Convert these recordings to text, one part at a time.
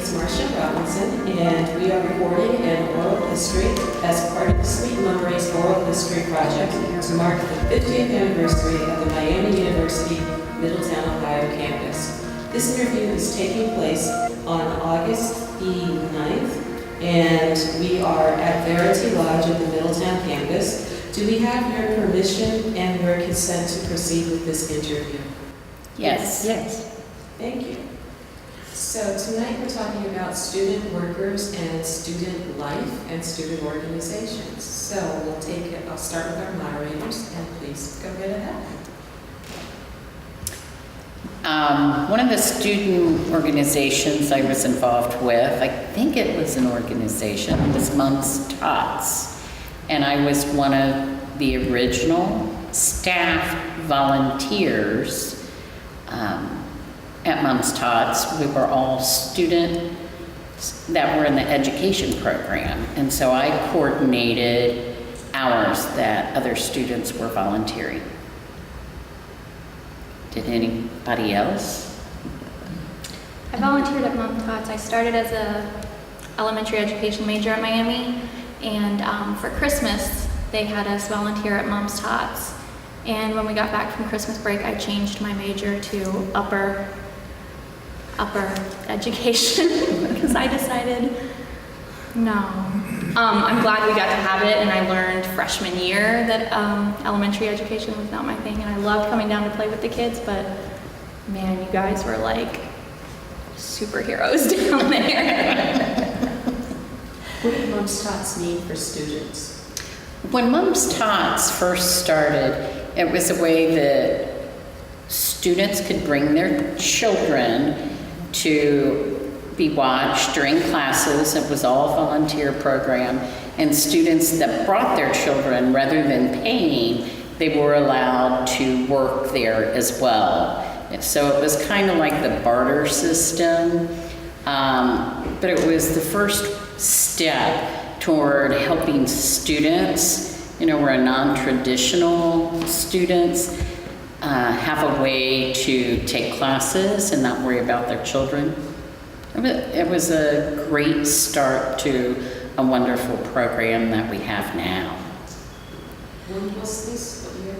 is Marcia Robinson, and we are recording an oral history as part of the Sweet MUMories Oral History Project to mark the 50th anniversary of the Miami University Middletown, Ohio campus. This interview is taking place on August the 9th, and we are at Verity Lodge at the Middletown campus. Do we have your permission and your consent to proceed with this interview? Yes. Yes. Thank you. So tonight we're talking about student workers and student life and student organizations. So I'll start with our moderators, and please go right ahead. One of the student organizations I was involved with, I think it was an organization, was Mums Tots. And I was one of the original staff volunteers at Mums Tots. We were all students that were in the education program. And so I coordinated hours that other students were volunteering. Did anybody else? I volunteered at Mums Tots. I started as a elementary education major at Miami, and for Christmas they had us volunteer at Mums Tots. And when we got back from Christmas break, I changed my major to upper education because I decided no. I'm glad we got to have it, and I learned freshman year that elementary education was not my thing, and I loved coming down to play with the kids, but man, you guys were like superheroes down there. What did Mums Tots mean for students? When Mums Tots first started, it was a way that students could bring their children to be watched during classes. It was all a volunteer program, and students that brought their children, rather than paying, they were allowed to work there as well. So it was kind of like the barter system, but it was the first step toward helping students, we're a non-traditional students, have a way to take classes and not worry about their children. It was a great start to a wonderful program that we have now. When was this? What year?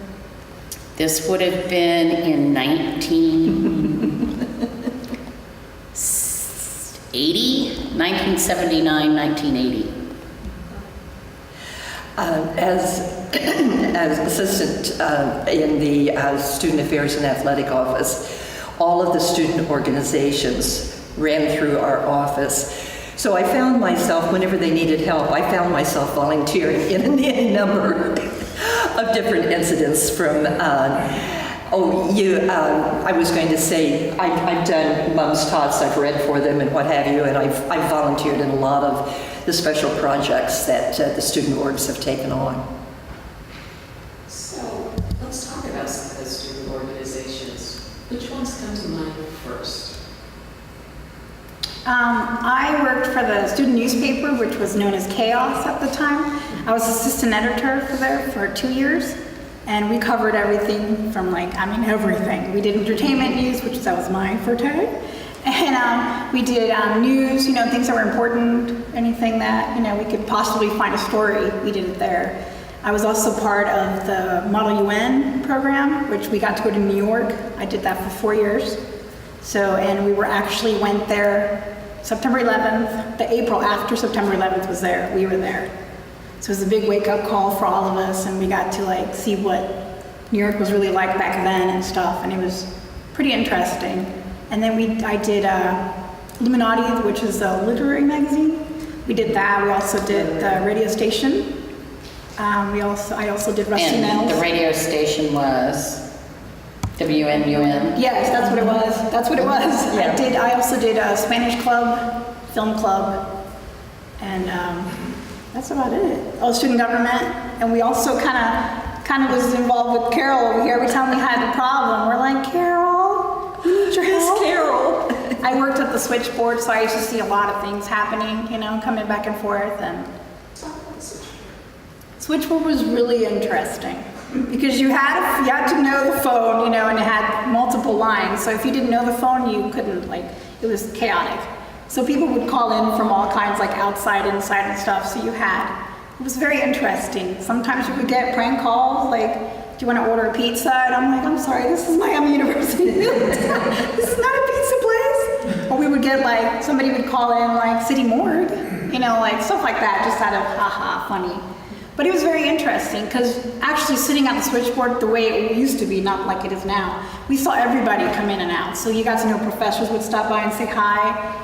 This would have been in 1979, 1980. As assistant in the Student Affairs and Athletic Office, all of the student organizations ran through our office. So I found myself, whenever they needed help, I found myself volunteering in a number of different incidents from, I was going to say, I've done Mums Tots, I've read for them and what have you, and I've volunteered in a lot of the special projects that the student orgs have taken on. So let's talk about some of those student organizations. Which ones come to mind first? I worked for the student newspaper, which was known as Chaos at the time. I was assistant editor for 2 years, and we covered everything from everything. We did entertainment news, that was my forte, and we did news, things that were important, anything that, we could possibly find a story, we did it there. I was also part of the Model UN program, which we got to go to New York. I did that for 4 years. So, and we went there September 11th, the April after September 11th was there, we were there. So it was a big wake-up call for all of us, and we got to see what New York was really like back then and stuff, and it was pretty interesting. And then I did Illuminati, which is a literary magazine. We did that. We also did the radio station. I also did Rusty Nails. And the radio station was WMUN? Yes, that's what it was. That's what it was. Yeah. I also did a Spanish club, film club, and that's about it. Oh, student government, and we also kind of was involved with Carol over here. Every time we had a problem, we're like, Carol, we need your help. Carol. I worked at the switchboard, so I used to see a lot of things happening, coming back and forth. And switchboard was really interesting because you had to know the phone, and it had multiple lines. So if you didn't know the phone, you couldn't, it was chaotic. So people would call in from all kinds, like outside, inside and stuff. So it was very interesting. Sometimes you would get prank calls like, do you want to order a pizza? And I'm like, I'm sorry, this is Miami University. This is not a pizza place. Or we would get like, somebody would call in like city morgue, like stuff like that, just out of haha, funny. But it was very interesting because actually sitting at the switchboard the way it used to be, not like it is now, we saw everybody come in and out. So you got to know professors would stop by and say hi.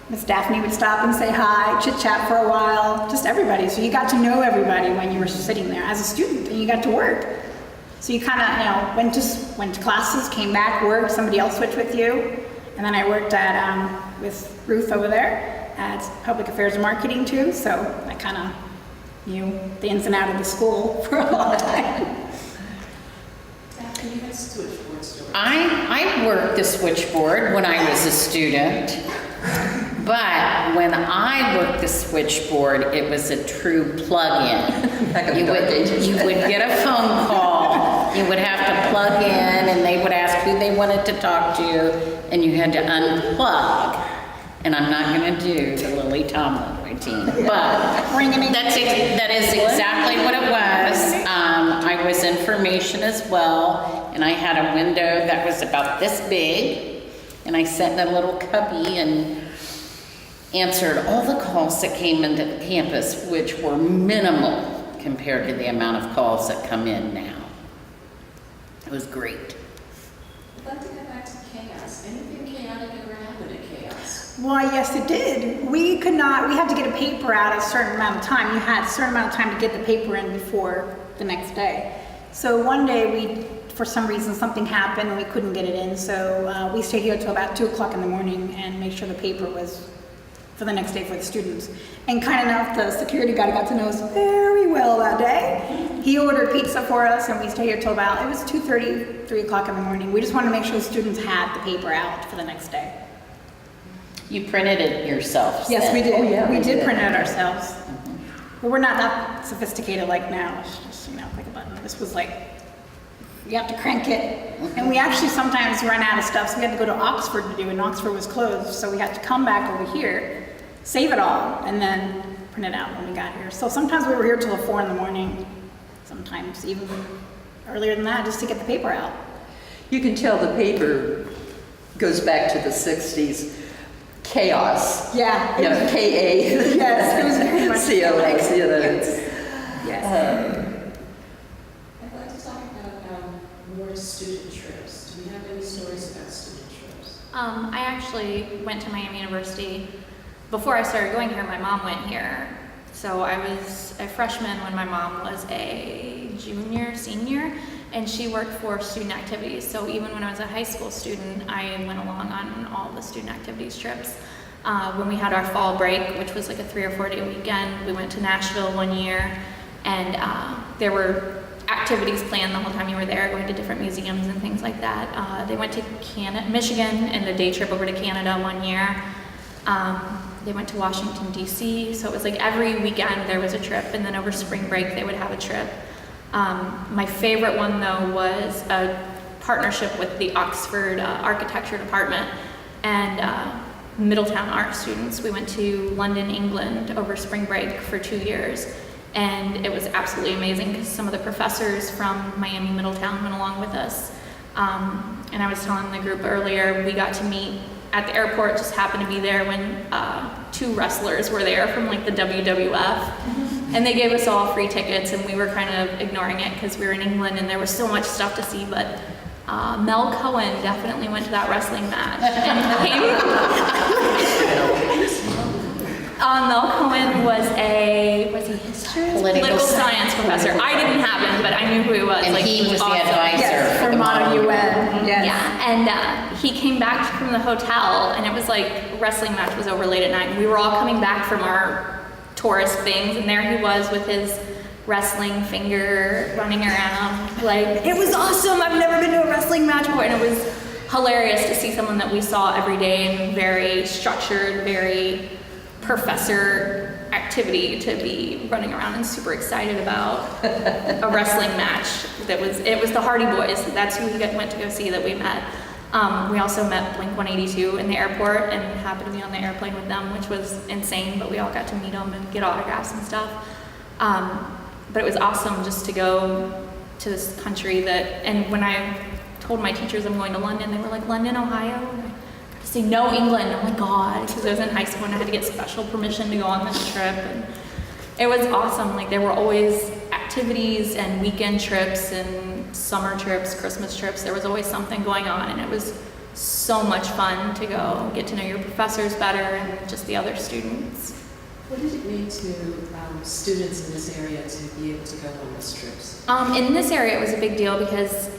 Miss Daphne would stop and say hi, chit chat for a while, just everybody. So you got to know everybody when you were sitting there as a student and you got to work. So you kind of, went to classes, came back, worked, somebody else switched with you. And then I worked at, with Ruth over there at Public Affairs and Marketing too. So I kind of knew the ins and out of the school for a long time. Daphne, you had switchboard stories. I worked the switchboard when I was a student, but when I worked the switchboard, it was a true plug-in. You would get a phone call, you would have to plug in, and they would ask who they wanted to talk to, and you had to unplug. And I'm not going to do the Lily Tomlin routine, but that is exactly what it was. I was information as well, and I had a window that was about this big, and I sat in a little cubby and answered all the calls that came into the campus, which were minimal compared to the amount of calls that come in now. It was great. I'd like to go back to chaos. Anything chaotic ever happened at chaos? Why, yes, it did. We had to get a paper out a certain amount of time. You had a certain amount of time to get the paper in before the next day. So one day for some reason, something happened and we couldn't get it in. So we stayed here till about 2 o'clock in the morning and made sure the paper was for the next day for the students. And kind enough, the security guy got to know us very well that day. He ordered pizza for us and we stayed here till about, it was 2:30, 3 o'clock in the morning. We just wanted to make sure the students had the paper out for the next day. You printed it yourself? Yes, we did. Oh, yeah, we we did did. print it ourselves. But we're not that sophisticated like now. It's just, click a button. This was like, you have to crank it. And we actually sometimes run out of stuff, so we had to go to Oxford to do it, and Oxford was closed. So we had to come back over here, save it all, and then print it out when we got here. So sometimes we were here till 4 in the morning, sometimes even earlier than that, just to get the paper out. You can tell the paper goes back to the 60s. Chaos. Yeah. K-A. Yes, it was very much C-O-S, Yes. I'd like to talk about more student trips. Do we have any stories about student trips? I actually went to Miami University. Before I started going here, my mom went here. So I was a freshman when my mom was a senior, and she worked for student activities. So even when I was a high school student, I went along on all the student activities trips. When we had our fall break, which was like a 3 or 4 day weekend, we went to Nashville one year, and there were activities planned the whole time you were there, going to different museums and things like that. They went to Michigan, and a day trip over to Canada one year. They went to Washington, D.C., so it was like every weekend there was a trip, and then over spring break they would have a trip. My favorite one, though, was a partnership with the Oxford Architecture Department and Middletown art students. We went to London, England over spring break for 2 years, and it was absolutely amazing because some of the professors from Miami Middletown went along with us. And I was telling the group earlier, we got to meet at the airport, just happened to be there when 2 wrestlers were there from like the WWF. And they gave us all free tickets, and we were kind of ignoring it because we were in England and there was so much stuff to see, but Mel Cohen definitely went to that wrestling match. Mel Cohen was he history? Political science professor. I didn't have him, but I knew who he was. And like, he was the awesome. advisor for the Model UN. Yes. Yeah, and he came back from the hotel, and it was like wrestling match was over late at night, and we were all coming back from our tourist things, and there he was with his wrestling finger running around. Like, it was awesome. I've never been to a wrestling match before, and it was hilarious to see someone that we saw every day and very structured, very professor activity to be running around and super excited about a wrestling match. It was the Hardy Boys. That's who we went to go see that we met. We also met Blink-182 in the airport and happened to be on the airplane with them, which was insane, but we all got to meet them and get autographs and stuff. But it was awesome just to go to this country that, and when I told my teachers I'm going to London, they were like, London, Ohio? And I got to say, no, England. I'm like, God, because I was in high school and I had to get special permission to go on this trip. And it was awesome. Like, there were always activities and weekend trips and summer trips, Christmas trips. There was always something going on, and it was so much fun to go get to know your professors better and just the other students. What did it mean to students in this area to be able to go on those trips? In this area, it was a big deal because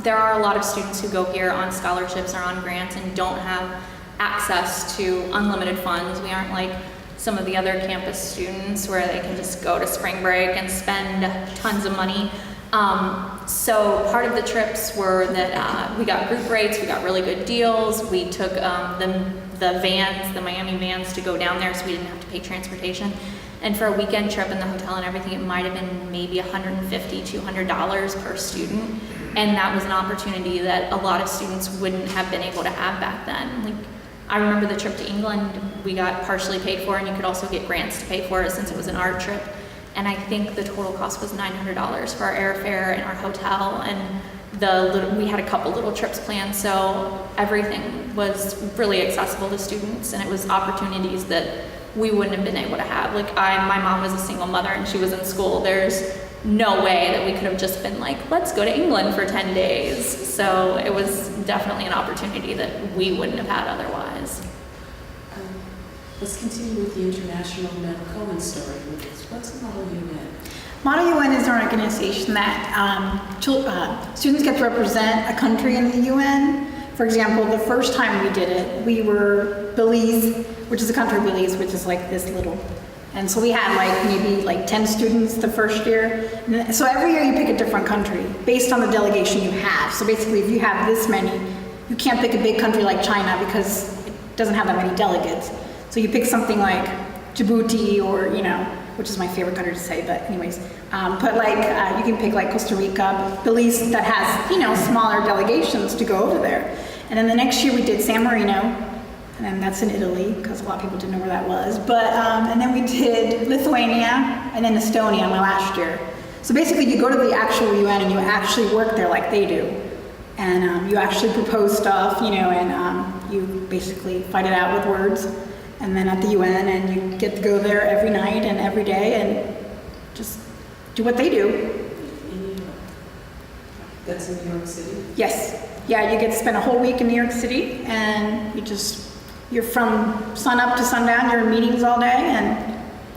there are a lot of students who go here on scholarships or on grants and don't have access to unlimited funds. We aren't like some of the other campus students where they can just go to spring break and spend tons of money. So part of the trips were that we got group rates, we got really good deals. We took the vans, the Miami vans, to go down there so we didn't have to pay transportation. And for a weekend trip in the hotel and everything, it might have been maybe $150, $200 per student. And that was an opportunity that a lot of students wouldn't have been able to have back then. Like, I remember the trip to England, we got partially paid for, and you could also get grants to pay for it since it was an art trip. And I think the total cost was $900 for our airfare and our hotel, and we had a couple little trips planned, so everything was really accessible to students, and it was opportunities that we wouldn't have been able to have. Like, my mom was a single mother and she was in school. There's no way that we could have just been like, let's go to England for 10 days. So it was definitely an opportunity that we wouldn't have had otherwise. Let's continue with the International Medal Cohen story. What's Model UN? Model UN is an organization that students get to represent a country in the UN. For example, the first time we did it, we were Belize, which is a country, Belize, which is like this little. And so we had maybe 10 students the first year. And so every year you pick a different country based on the delegation you have. So basically, if you have this many, you can't pick a big country like China because it doesn't have that many delegates. So you pick something like Djibouti or, which is my favorite country to say, but anyways. But you can pick Costa Rica, Belize that has, smaller delegations to go over there. And then the next year we did San Marino, and then that's in Italy, because a lot of people didn't know where that was. But, and then we did Lithuania, and then Estonia my last year. So basically you go to the actual UN and you actually work there like they do. And you actually propose stuff, and you basically fight it out with words. And then at the UN, and you get to go there every night and every day and just do what they do. That's in New York City? Yes. Yeah, you get to spend a whole week in New York City, and you're from sun up to sundown, you're in meetings all day, and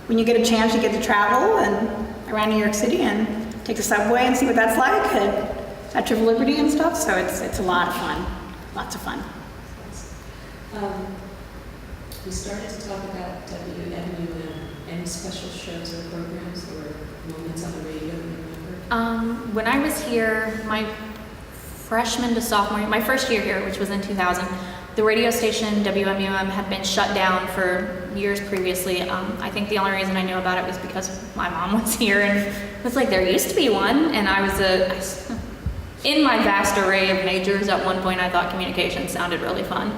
when you get a chance, you get to travel and around New York City and take the subway and see what that's like, and Statue of Liberty and stuff, so it's a lot of fun. Lots of fun. We started to talk about WMUM. Any special shows or programs or moments on the radio you remember? When I was here, my freshman to sophomore year, my first year here, which was in 2000, the radio station WMUM had been shut down for years previously. I think the only reason I knew about it was because my mom was here and it was like, there used to be one, and I was in my vast array of majors, at one point I thought communications sounded really fun.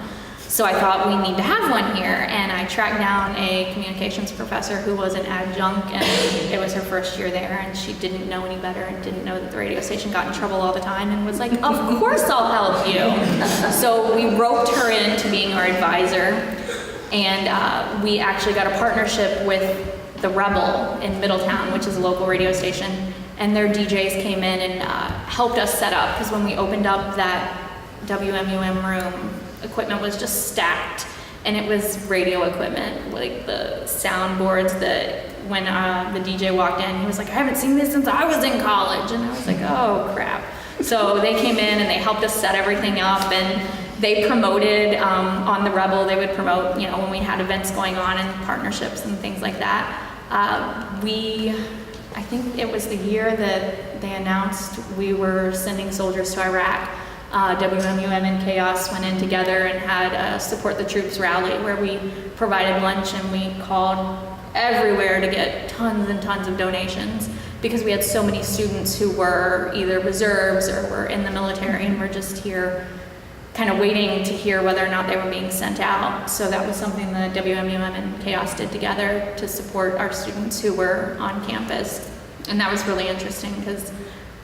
So I thought we need to have one here, and I tracked down a communications professor who was an adjunct, and it was her first year there, and she didn't know any better and didn't know that the radio station got in trouble all the time, and was like, of course I'll help you. So we roped her into being our advisor, and we actually got a partnership with the Rebel in Middletown, which is a local radio station, and their DJs came in and helped us set up, because when we opened up that WMUM room, equipment was just stacked, and it was radio equipment, like the soundboards that when the DJ walked in, he was like, I haven't seen this since I was in college, and I was like, oh crap. So they came in and they helped us set everything up, and they promoted on the Rebel, they would promote, when we had events going on and partnerships and things like that. I think it was the year that they announced we were sending soldiers to Iraq. WMUM and Chaos went in together and had a Support the Troops rally where we provided lunch, and we called everywhere to get tons and tons of donations because we had so many students who were either reserves or were in the military and were just here kind of waiting to hear whether or not they were being sent out. So that was something the WMUM and Chaos did together to support our students who were on campus. And that was really interesting because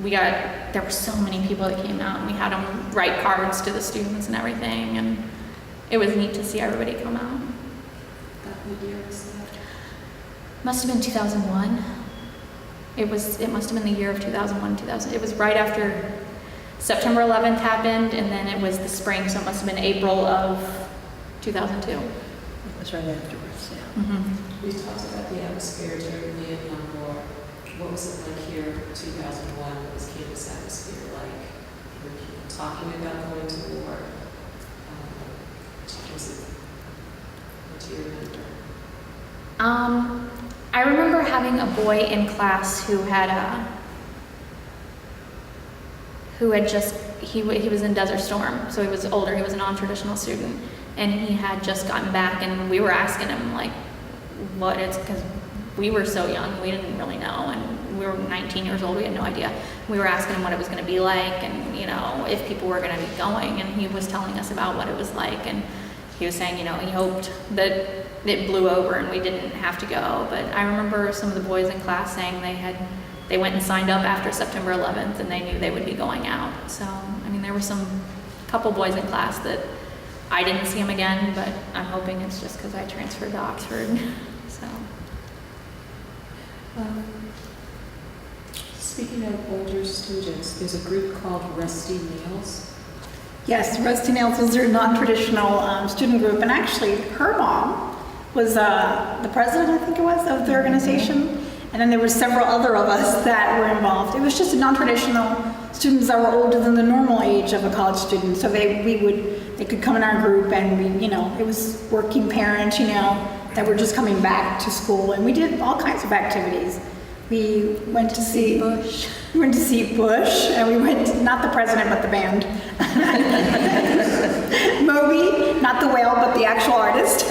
there were so many people that came out, and we had them write cards to the students and everything, and it was neat to see everybody come out. What year was that? Must have been 2001. It must have been the year of 2001, 2000. It was right after September 11th happened, and then it was the spring, so it must have been April of 2002. It was right afterwards, yeah. Mm-hmm. We talked about the atmosphere during the Vietnam War. What was it like here in 2001? What was campus atmosphere like? Were people talking about going to war? What do you remember? I remember having a boy in class who was in Desert Storm, so he was older, he was a non-traditional student, and he had just gotten back, and we were asking him like what it's, because we were so young, we didn't really know, and we were 19 years old, we had no idea. We were asking him what it was going to be like, and if people were going to be going, and he was telling us about what it was like, and he was saying, he hoped that it blew over and we didn't have to go. But I remember some of the boys in class saying they went and signed up after September 11th and they knew they would be going out. So, there were couple boys in class that I didn't see them again, but I'm hoping it's just because I transferred to Oxford. So. Speaking of older students, there's a group called Rusty Nails. Yes, Rusty Nails was their non-traditional student group, and actually her mom was the president, I think it was, of the organization, and then there were several other of us that were involved. It was just a non-traditional students that were older than the normal age of a college student, so they could come in our group, and it was working parents, that were just coming back to school, and we did all kinds of activities. We went to see Bush. We went to see Bush, and we went, not the president, but the band. Moby, not the whale, but the actual artist.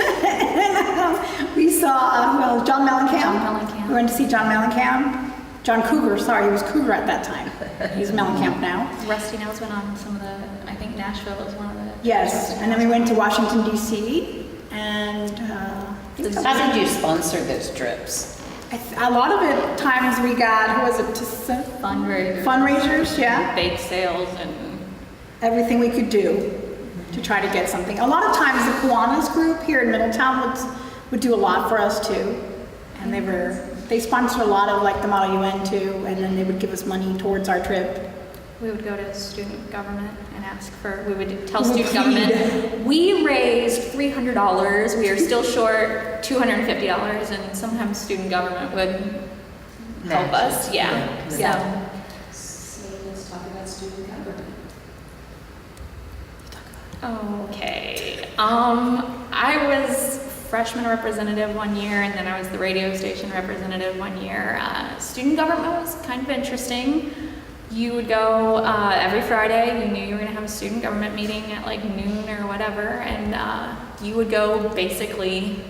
We saw John Mellencamp. We went to see John Mellencamp. John Cougar, sorry, he was Cougar at that time. He's Mellencamp now. Rusty Nails went on some of I think Nashville was one of the... Yes, and then we went to Washington, D.C., and... How did you sponsor those trips? A lot of it, times we got, fundraisers, yeah. Bake sales and... Everything we could do to try to get something. A lot of times the Kiwanis group here in Middletown would do a lot for us too. And they sponsored a lot of the Model UN too, and then they would give us money towards our trip. We would go to student government and we would tell student government, we raised $300, we are still short $250, and sometimes student government would help us, yeah. So let's talk about student government. Okay, I was freshman representative one year, and then I was the radio station representative one year. Student government was kind of interesting. You would go every Friday. You knew you were going to have a student government meeting at noon or whatever, and you would go basically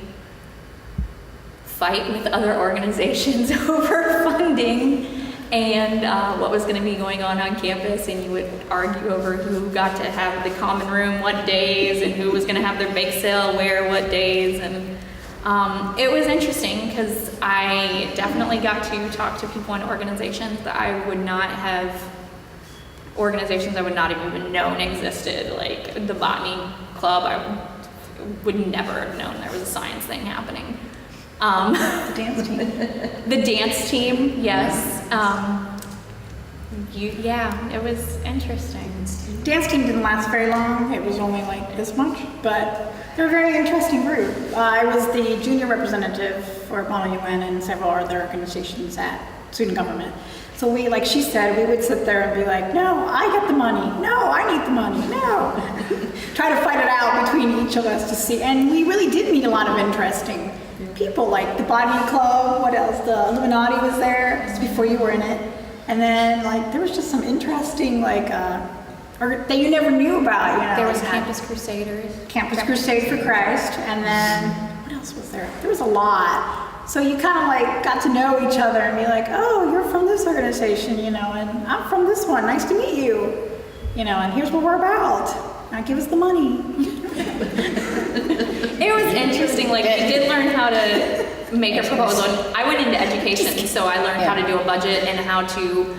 fight with other organizations over funding and what was going to be going on campus, and you would argue over who got to have the common room what days and who was going to have their bake sale where what days, and it was interesting because I definitely got to talk to people in organizations that I would not have even known existed, like the botany club. I would never have known there was a science thing happening. The dance team. The dance team, yes. It was interesting. Dance team didn't last very long. It was only this much, but they're a very interesting group. I was the junior representative for Model UN and several other organizations at student government. So we, like she said, we would sit there and be like, no, I get the money. No, I need the money. No. Try to fight it out between each of us to see. And we really did meet a lot of interesting people, like the Botany Club. What else? The Illuminati was there just before you were in it. And then there was just some interesting or that you never knew about. There was Campus Crusaders. Campus Crusade for Christ. And then what else was there? There was a lot. So you kind of got to know each other and be like, oh, you're from this organization, and I'm from this one. Nice to meet you, and here's what we're about. Now give us the money. It was interesting, like, we did learn how to make a proposal. I went into education, so I learned how to do a budget and how to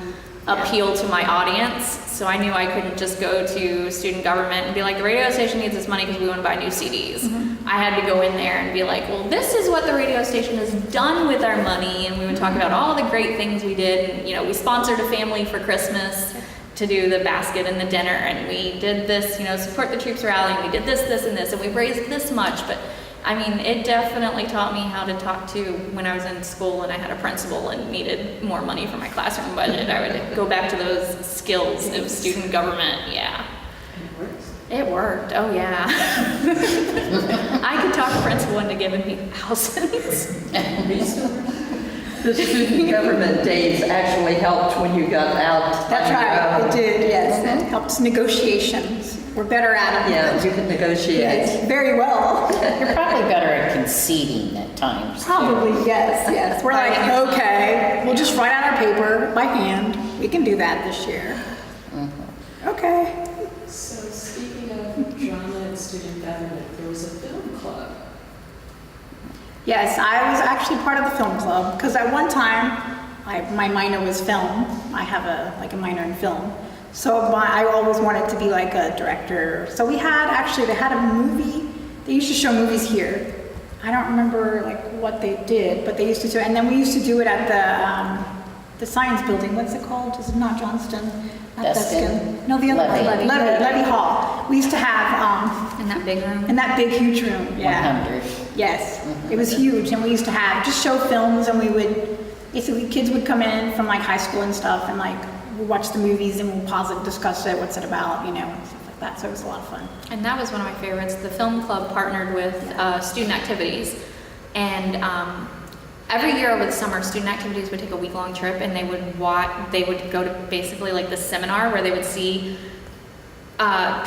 appeal to my audience. So I knew I couldn't just go to student government and be like, the radio station needs this money because we want to buy new CDs. I had to go in there and be like, well, this is what the radio station has done with our money. And we would talk about all the great things we did. And, you know, we sponsored a family for Christmas to do the basket and the dinner. And we did this, you know, support the troops rally. And we did this, this, and this. And we raised this much. But I mean, it definitely taught me how to talk to when I was in school and I had a principal and needed more money for my classroom budget. I would go back to those skills of student government. Yeah. It works. It worked. Oh, yeah. I could talk a principal into giving me thousands. The student government days actually helped when you got out. That's right, it did, yes. It helps negotiations. We're better at it. Yeah, you can negotiate. Yes, very well. You're probably better at conceding at times. too. Probably, yes. We're like, okay, we'll just write out our paper by hand. We can do that this year. Okay. So speaking of drama and student government, there was a film club. Yes, I was actually part of the film club because at one time, my minor was film. I have a minor in film. So I always wanted to be like a director. So they had a movie. They used to show movies here. I don't remember like what they did, but they used to do it. And then we used to do it at the science building. What's it called? Is it not Johnston? Not Deskin? No, the other Levy. one. Levy Hall. We used to have In that big room. in that big huge room. Yeah. 100. Yes, it was huge, and we used to have just show films, and we would basically kids would come in from like high school and stuff, and like we'll watch the movies and we'll pause it, discuss it, what's it about, you know, and stuff like that. So it was a lot of fun. And that was one of my favorites. The film club partnered with student activities. And every year over the summer, student activities would take a week-long trip, and they would go to basically like the seminar where they would see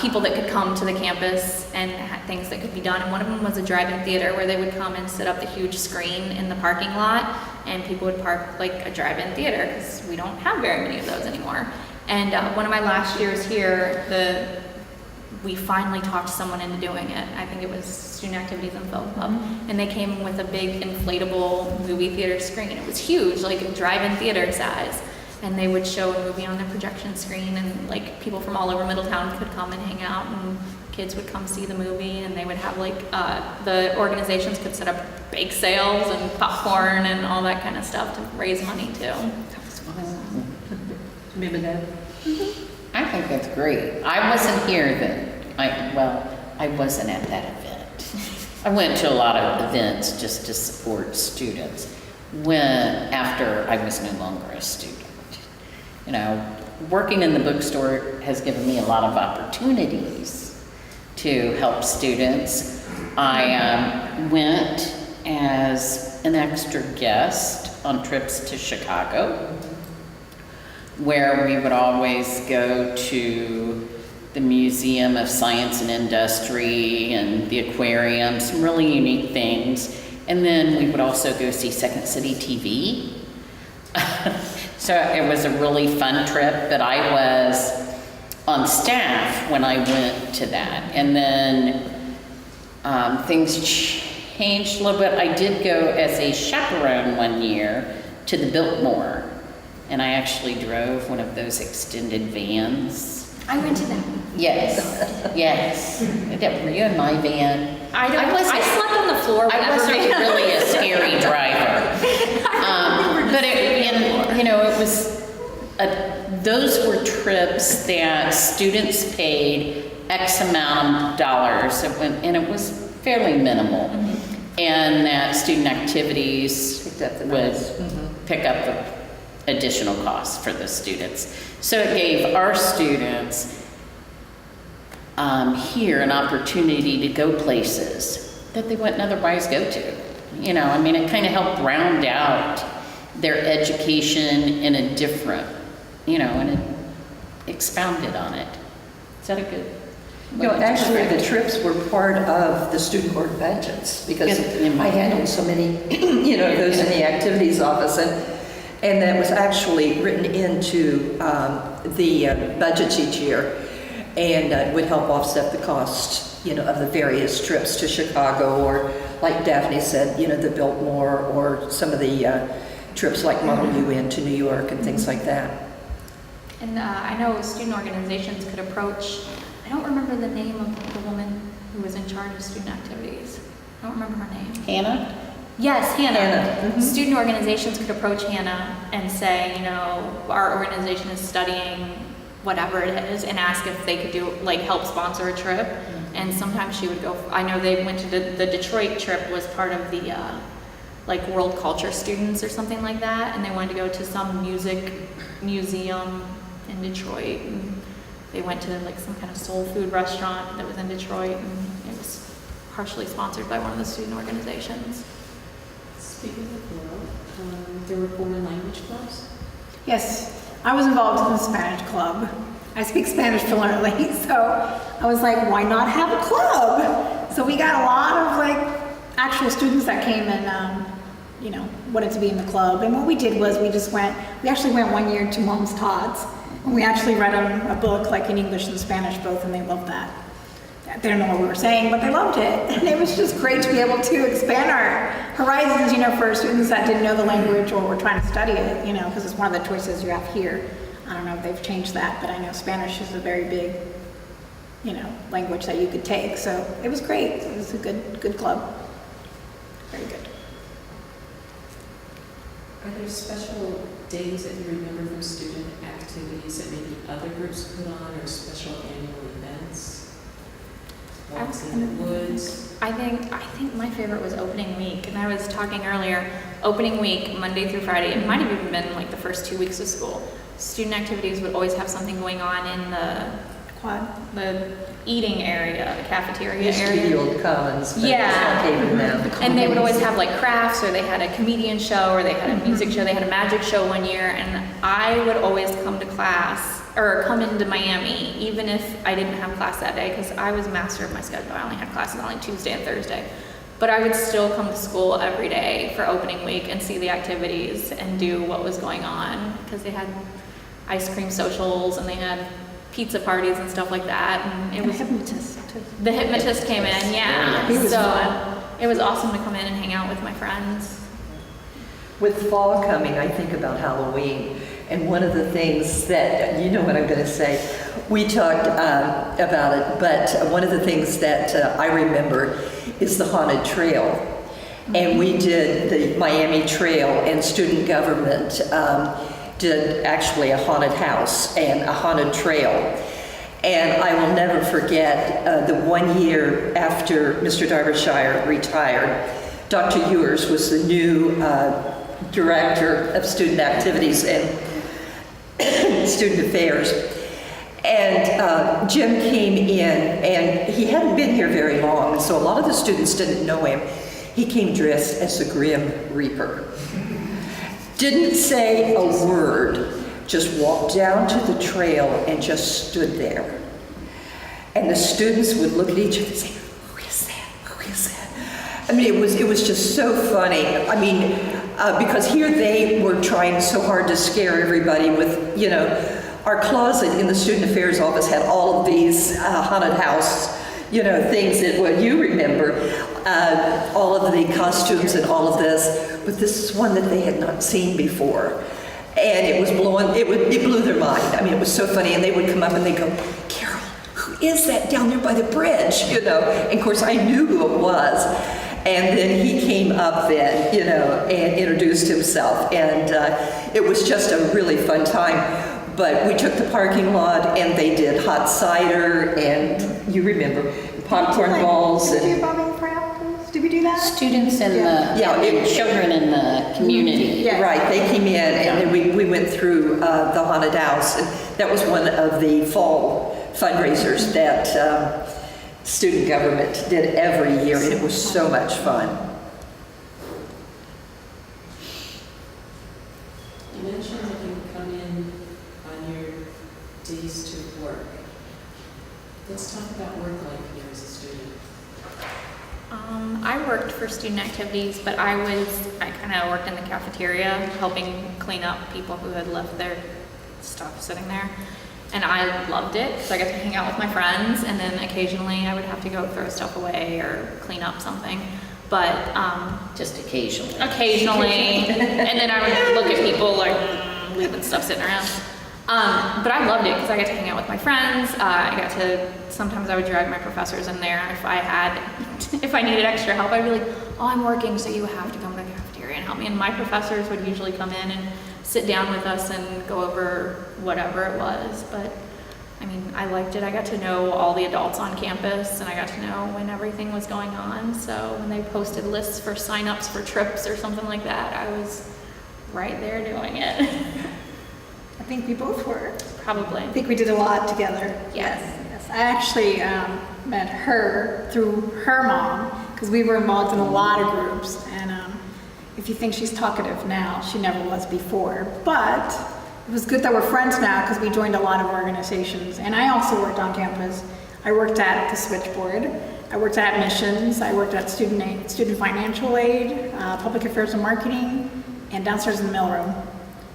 people that could come to the campus and things that could be done. And one of them was a drive-in theater where they would come and set up the huge screen in the parking lot, and people would park like a drive-in theater because we don't have very many of those anymore. And one of my last years here, we finally talked someone into doing it. I think it was Student Activities and Film Club. And they came with a big inflatable movie theater screen. It was huge, like a drive-in theater size. And they would show a movie on the projection screen, and like people from all over Middletown could come and hang out, and kids would come see the movie, and they would have like, the organizations could set up bake sales and popcorn and all that kind of stuff to raise money too. Remember that? I think that's great. I wasn't here then. I wasn't at that event. I went to a lot of events just to support students after I was no longer a student. You know, working in the bookstore has given me a lot of opportunities to help students. I went as an extra guest on trips to Chicago, where we would always go to the Museum of Science and Industry and the aquarium, some really unique things. And then we would also go see Second City TV. So it was a really fun trip, but I was on staff when I went to that. And then things changed a little bit. I did go as a chaperone one year to the Biltmore, and I actually drove one of those extended vans. I went to that. Yes. Were you in my van? I slept on the floor. I wasn't really a scary driver. But it was, those were trips that students paid X amount of dollars, and it was fairly minimal. And that student activities would pick up the additional costs for the students. So it gave our students here an opportunity to go places that they wouldn't otherwise go to. You know, I mean, it kind of helped round out their education in a different, and it expounded on it. Is that a good? Actually, the trips were part of the student board budgets because I handled so many, those in the activities office, and that was actually written into the budgets each year. and would help offset the cost, of the various trips to Chicago, or like Daphne said, the Biltmore, or some of the trips like Model UN to New York and things like that. And I know student organizations could approach, I don't remember the name of the woman who was in charge of student activities. I don't remember her name. Hannah? Yes, Hannah. Hannah, mhm. Student organizations could approach Hannah and say, our organization is studying whatever it is, and ask if they could do, help sponsor a trip. And sometimes she would go, I know they went to the Detroit trip was part of the, world culture students or something like that, and they wanted to go to some music museum in Detroit, and they went to some kind of soul food restaurant that was in Detroit, and it was partially sponsored by one of the student organizations. Speaking of world, there were foreign language clubs. Yes, I was involved in the Spanish club. I speak Spanish fluently, so I was like, why not have a club? So we got a lot of actual students that came and wanted to be in the club. And what we did was we actually went 1 year to Mom's Tots, and we actually read them a book in English and Spanish both, and they loved that. They don't know what we were saying, but they loved it. And it was just great to be able to expand our horizons, for students that didn't know the language or were trying to study it, because it's one of the choices you have here. I don't know if they've changed that, but I know Spanish is a very big, language that you could take. So it was great. It was a good club. Very good. Are there special days that you remember from student activities that maybe other groups put on, or special annual events? Walks in the woods? I think my favorite was opening week, and I was talking earlier, opening week, Monday through Friday, it might have even been the first 2 weeks of school. Student activities would always have something going on in the eating area, the cafeteria Used to be area. the old Commons, but Yeah. it's not even now. And they would always have crafts, or they had a comedian show, or they had a music show. They had a magic show 1 year, and I would always come to class, or come into Miami, even if I didn't have class that day, because I was master of my schedule. I only had classes on Tuesday and Thursday. But I would still come to school every day for opening week and see the activities and do what was going on, because they had ice cream socials and they had pizza parties and stuff like that. And it was hypnotist too. the hypnotist came in, yeah. He was So fun. it was awesome to come in and hang out with my friends. With fall coming, I think about Halloween, and one of the things that, you know what I'm going to say, we talked about it, but one of the things that I remember is the haunted trail. And we did the Miami Trail, and student government did actually a haunted house and a haunted trail. And I will never forget the 1 year after Mr. Darbyshire retired, Dr. Ewers was the new director of student activities and student affairs. And Jim came in, and he hadn't been here very long, so a lot of the students didn't know him. He came dressed as the Grim Reaper. Didn't say a word, just walked down to the trail and just stood there. And the students would look at each other and say, "Who is that? Who is that?" I mean, it was just so funny. I mean, because here they were trying so hard to scare everybody with, our closet in the student affairs office had all of these haunted house, things that what you remember, all of the costumes and all of this. But this is one that they had not seen before. And it was it blew their mind. I mean, it was so funny. And they would come up and they'd go, "Carol, who is that down there by the bridge?" And of course, I knew who it was. And then he came up then, and introduced himself. And it was just a really fun time. But we took the parking lot, and they did hot cider, and you remember, popcorn balls. Did you And do bobbing for apples? Did we do that? Students and the children in the community. Yeah. Right, they came in, and then we went through the haunted house. And that was one of the fall fundraisers that student government did every year, and it was so much fun. You mentioned that you come in on your days to work. Let's talk about work life here as a student. I worked for student activities, but I kind of worked in the cafeteria, helping clean up people who had left their stuff sitting there. And I loved it because I got to hang out with my friends, and then occasionally I would have to go throw stuff away or clean up something. But Just occasionally. occasionally, and then I would look at people like leaving stuff sitting around. But I loved it because I got to hang out with my friends. Sometimes I would drag my professors in there if I needed extra help. I'd be like, oh, I'm working, so you have to come to the cafeteria and help me. And my professors would usually come in and sit down with us and go over whatever it was. But I mean, I liked it. I got to know all the adults on campus, and I got to know when everything was going on. So when they posted lists for signups for trips or something like that, I was right there doing it. I think we both were. Probably. I think we did a lot together. Yes. Yes. I actually met her through her mom because we were involved in a lot of groups. And if you think she's talkative now, she never was before. But it was good that we're friends now because we joined a lot of organizations. And I also worked on campus. I worked at the switchboard. I worked at admissions. I worked at student financial aid, public affairs and marketing, and downstairs in the mailroom.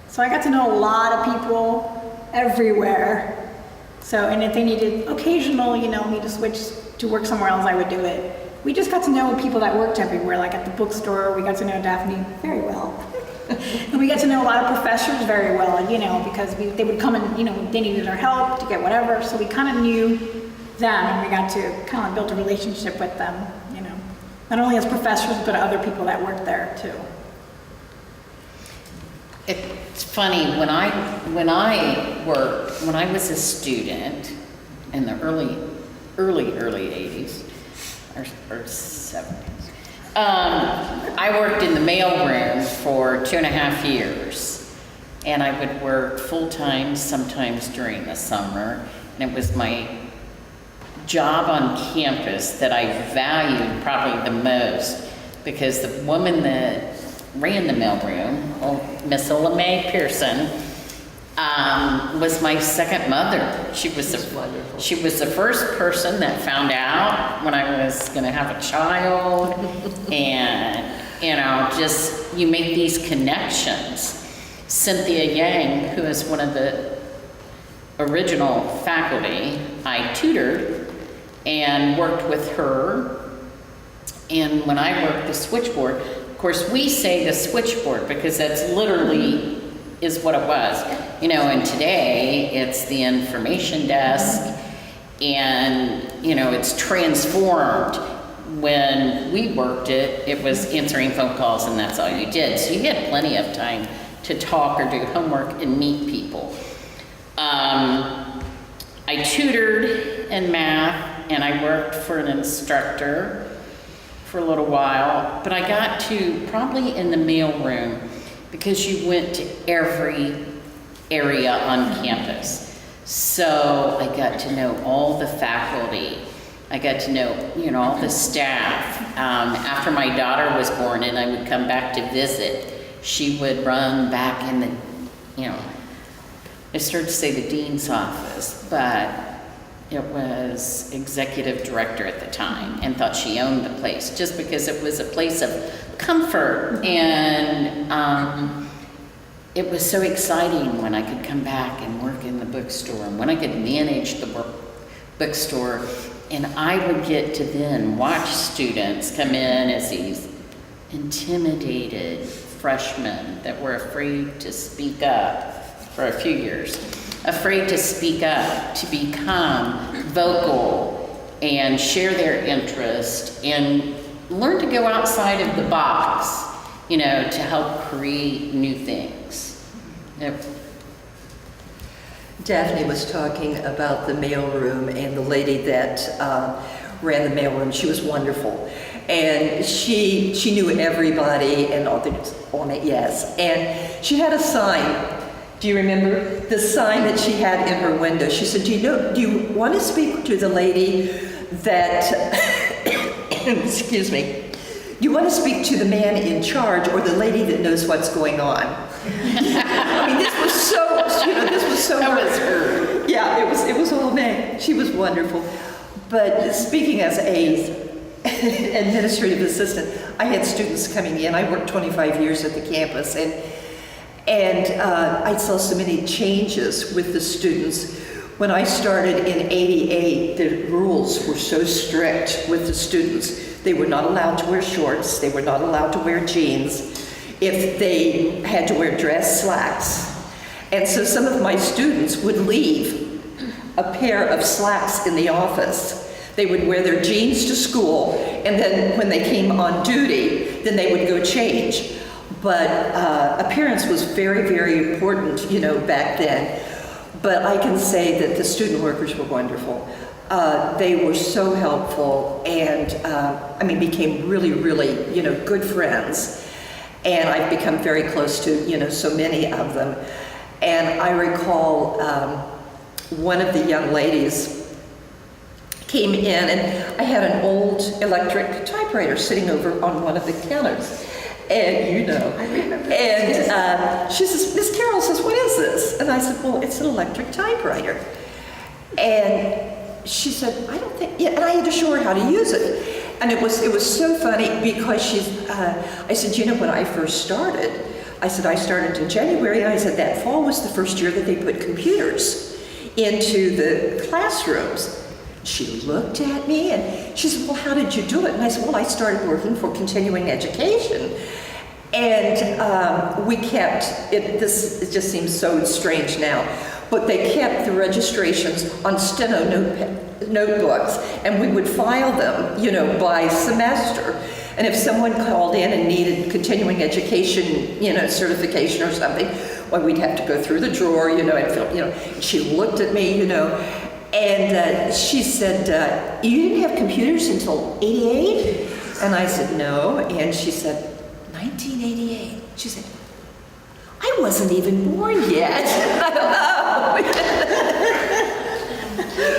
So I got to know a lot of people everywhere. So, and if they needed occasional, me to switch to work somewhere else, I would do it. We just got to know people that worked everywhere, like at the bookstore, we got to know Daphne very well. And we got to know a lot of professors very well, because they would come and, they needed our help to get whatever. So we kind of knew them, and we got to kind of build a relationship with them, not only as professors, but other people that worked there too. It's funny, when I was a student in the early 80s, or 70s, I worked in the mailroom for 2.5 years, and I would work full-time sometimes during the summer, and it was my job on campus that I valued probably the most, because the woman that ran the mailroom, Miss Ola Mae Pearson, was my second mother. She was the first person that found out when I was going to have a child, and just you make these connections. Cynthia Yang, who is one of the original faculty, I tutored and worked with her. And when I worked the switchboard, of course, we say the switchboard because that's literally is what it was. And today it's the information desk, and, it's transformed. When we worked it was answering phone calls, and that's all you did. So you had plenty of time to talk or do homework and meet people. I tutored in math, and I worked for an instructor for a little while, but I got to probably in the mailroom because you went to every area on campus. So I got to know all the faculty. I got to know, all the staff. After my daughter was born and I would come back to visit, she would run back in the, I started to say the dean's office, but it was executive director at the time, and thought she owned the place just because it was a place of comfort. And it was so exciting when I could come back and work in the bookstore, and when I could manage the bookstore, and I would get to then watch students come in as these intimidated freshmen that were afraid to speak up for a few years. Afraid to speak up, to become vocal and share their interest and learn to go outside of the box, to help create new things. Yep. Daphne was talking about the mailroom and the lady that ran the mailroom. She was wonderful. And she knew everybody and all on it, yes. And she had a sign. Do you remember the sign that she had in her window? She said, do you want to speak to the lady that, excuse me, do you want to speak to the man in charge or the lady that knows what's going on? I mean, this was so That was her. Yeah, it was all May. She was wonderful. But speaking as a administrative assistant, I had students coming in. I worked 25 years at the campus, and I saw so many changes with the students When I started in '88, the rules were so strict with the students. They were not allowed to wear shorts. They were not allowed to wear jeans. If they had to wear dress slacks. And so some of my students would leave a pair of slacks in the office. They would wear their jeans to school, and then when they came on duty, then they would go change. But appearance was very, very important, you know, back then. But I can say that the student workers were wonderful. They were so helpful, and I mean, became really, really, you know, good friends. And I've become very close to, you know, so many of them. And I recall one of the young ladies came in, and I had an old electric typewriter sitting over on one of the counters. And you know, I remember. And she says, Miss Carroll says, what is this? And I said, well, it's an electric typewriter. And she said, I don't think, yeah, and I had to show her how to use it. And it was so funny because I said, you know, when I first started, I said, I started in January, and I said, that fall was the first year that they put computers into the classrooms. She looked at me and she said, well, how did you do it? And I said, well, I started working for continuing education. And we kept, it just seems so strange now, but they kept the registrations on steno notebooks, and we would file them, you know, by semester. And if someone called in and needed continuing education, you know, certification or something, well, we'd have to go through the drawer, you know, and fill, you know. She looked at me, you know, and she said, you didn't have computers until '88? And I said, no. And she said, 1988. She said, I wasn't even born yet. I don't know.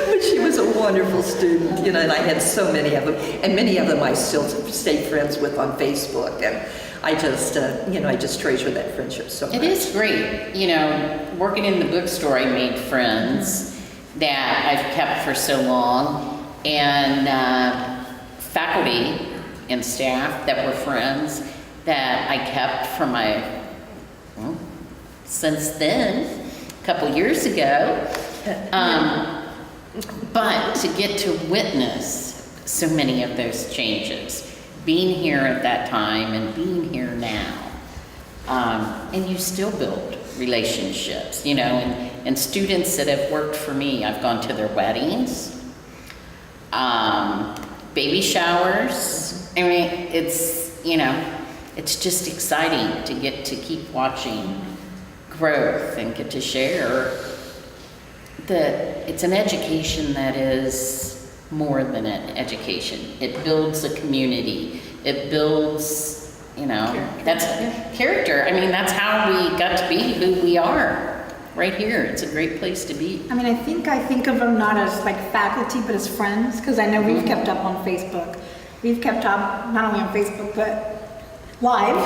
But she was a wonderful student, you know, and I had so many of them. And many of them I still stay friends with on Facebook. And I just, you know, I just treasure that friendship so much. It is great. You know, working in the bookstore, I made friends that I've kept for so long, and faculty and staff that were friends that I kept from well, since then, a couple years ago. But to get to witness so many of those changes, being here at that time and being here now, and you still build relationships, you know, and students that have worked for me, I've gone to their weddings, baby showers. I mean, it's, you know, it's just exciting to get to keep watching growth and get to share that it's an education that is more than an education. It builds a community. It builds, you know, that's character. I mean, that's how we got to be who we are right here. It's a great place to be. I mean, I think of them not as like faculty, but as friends, because I know we've kept up on Facebook. We've kept up not only on Facebook, but live.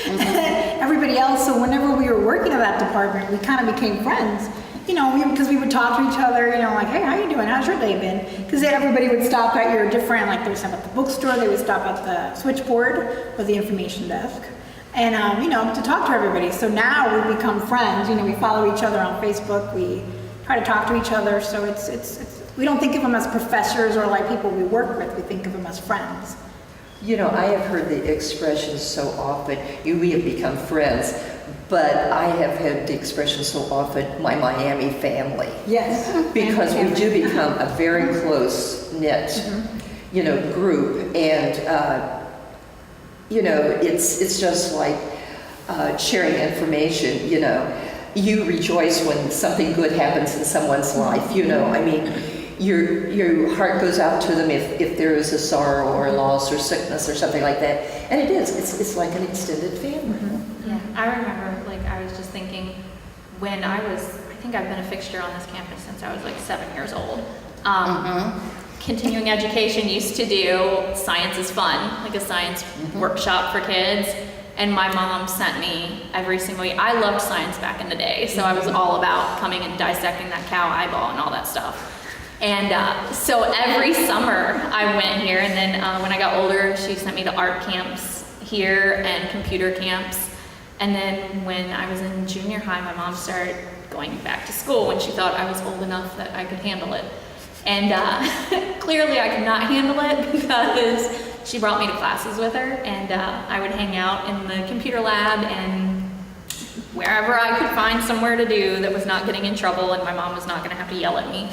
And everybody else, so whenever we were working in that department, we kind of became friends. You know, because we would talk to each other, you know, like, hey, how you doing? How's your day been? Because everybody would stop at your different, like they would stop at the bookstore, they would stop at the switchboard or the information desk, and, you know, to talk to everybody. So now we become friends, you know, we follow each other on Facebook, we try to talk to each other, so it's we don't think of them as professors or like people we work with, we think of them as friends. You know, I have heard the expression so often, we have become friends, but I have had the expression so often, my Miami family. Yes. Because we do become a very close-knit, you know, group, and, you know, it's just like sharing information, you know. You rejoice when something good happens in someone's life, you know, I mean, your heart goes out to them if there is a sorrow or a loss or sickness or something like that. And it is, it's like an extended family. Yeah, I remember, like, I was just thinking, when I think I've been a fixture on this campus since I was like 7 years old. Continuing education used to do Science is Fun, like a science workshop for kids. And my mom sent me every single week. I loved science back in the day, so I was all about coming and dissecting that cow eyeball and all that stuff. And so every summer I went here, and then when I got older, she sent me to art camps here and computer camps. And then when I was in junior high, my mom started going back to school when she thought I was old enough that I could handle it. And clearly I could not handle it because she brought me to classes with her, and I would hang out in the computer lab and wherever I could find somewhere to do that was not getting in trouble and my mom was not gonna have to yell at me.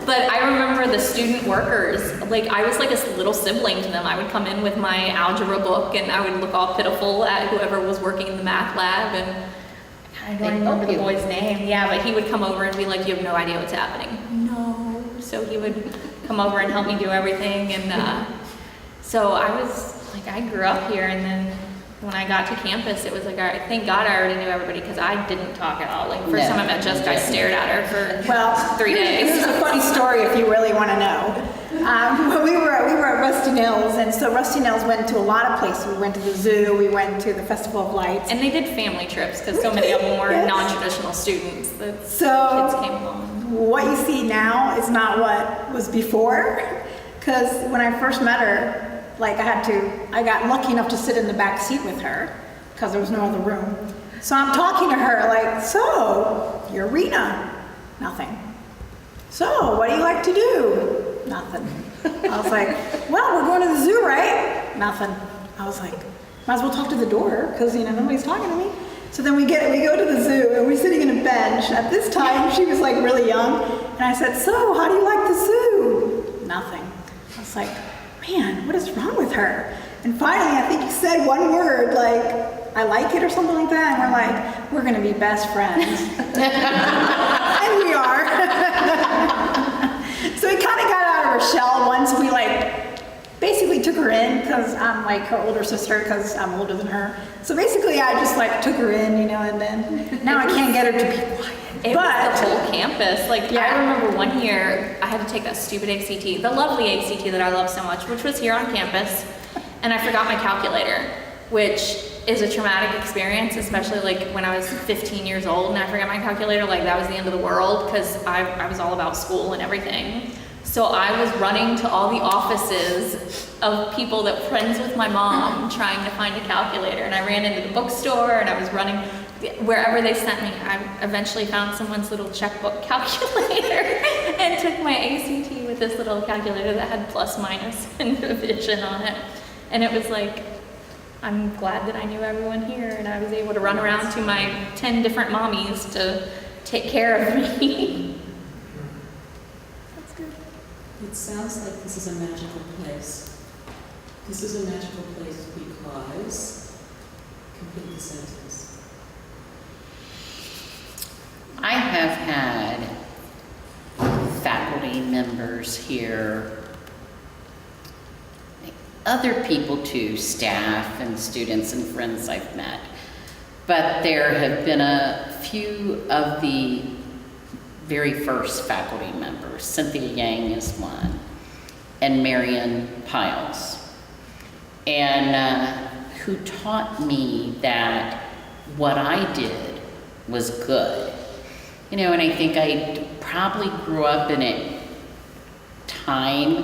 But I remember the student workers, like I was like a little sibling to them. I would come in with my algebra book and I would look all pitiful at whoever was working in the math lab, and I don't remember the boy's name. Yeah, but he would come over and be like, you have no idea what's happening. No. So he would come over and help me do everything, and so I was like, I grew up here, and then when I got to campus, it was like, thank God I already knew everybody, because I didn't talk at all. Like, first time I met Jessica, I stared at her for 3 days. This is a funny story if you really want to know. When we were at Rusty Nails, and so Rusty Nails went to a lot of places. We went to the zoo, we went to the Festival of Lights. And they did family trips, because so many of them were Yes. non-traditional students. That So kids came along. what you see now is not what was before, because when I first met her, like I got lucky enough to sit in the back seat with her because there was no other room. So I'm talking to her like, so, you're Rena? Nothing. So, what do you like to do? Nothing. I was like, well, we're going to the zoo, right? Nothing. I was like, might as well talk to the door because, nobody's talking to me. So then we go to the zoo and we're sitting in a bench. At this time, she was like really young. And I said, so, how do you like the zoo? Nothing. I was like, man, what is wrong with her? And finally, I think you said one word, like, I like it or something like that. And we're like, we're gonna be best friends. And we are. So we kind of got out of her shell once we basically took her in, because I'm like her older sister, because I'm older than her. So basically I just took her in, and then now I can't get her to be quiet. It was the whole campus. I remember one year I had to take a stupid ACT, the lovely ACT that I love so much, which was here on campus, and I forgot my calculator, which is a traumatic experience, especially when I was 15 years old and I forgot my calculator. That was the end of the world, because I was all about school and everything. So I was running to all the offices of people that were friends with my mom trying to find a calculator, and I ran into the bookstore and I was running wherever they sent me. I eventually found someone's little checkbook calculator and took my ACT with this little calculator that had plus, minus, and division on it. And it was I'm glad that I knew everyone here, and I was able to run around to my 10 different mommies to take care of me. That's good. It sounds like this is a magical place. This is a magical place because, complete the sentence. I have had faculty members here, other people too, staff and students and friends I've met. But there have been a few of the very first faculty members. Cynthia Yang is one, and Marion Piles, and who taught me that what I did was good. And I think I probably grew up in a time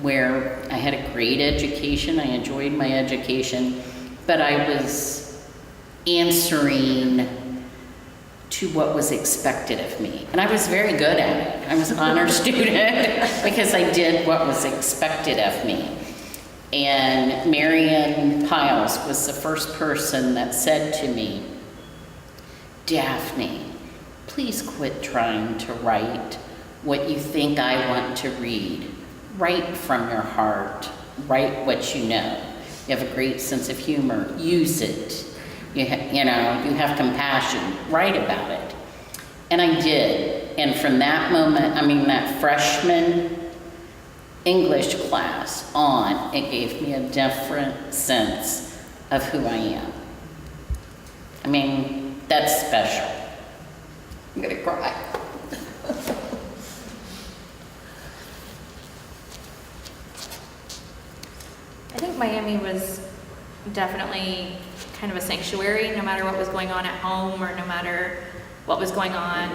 where I had a great education. I enjoyed my education, but I was answering to what was expected of me. And I was very good at it. I was an honor student because I did what was expected of me. And Marion Piles was the first person that said to me, Daphne, please quit trying to write what you think I want to read. Write from your heart. Write what you know. You have a great sense of humor. Use it. You have compassion. Write about it. And I did. And from that moment, that freshman English class on, it gave me a different sense of who I am. That's special. I'm gonna cry. I think Miami was definitely kind of a sanctuary, no matter what was going on at home or no matter what was going on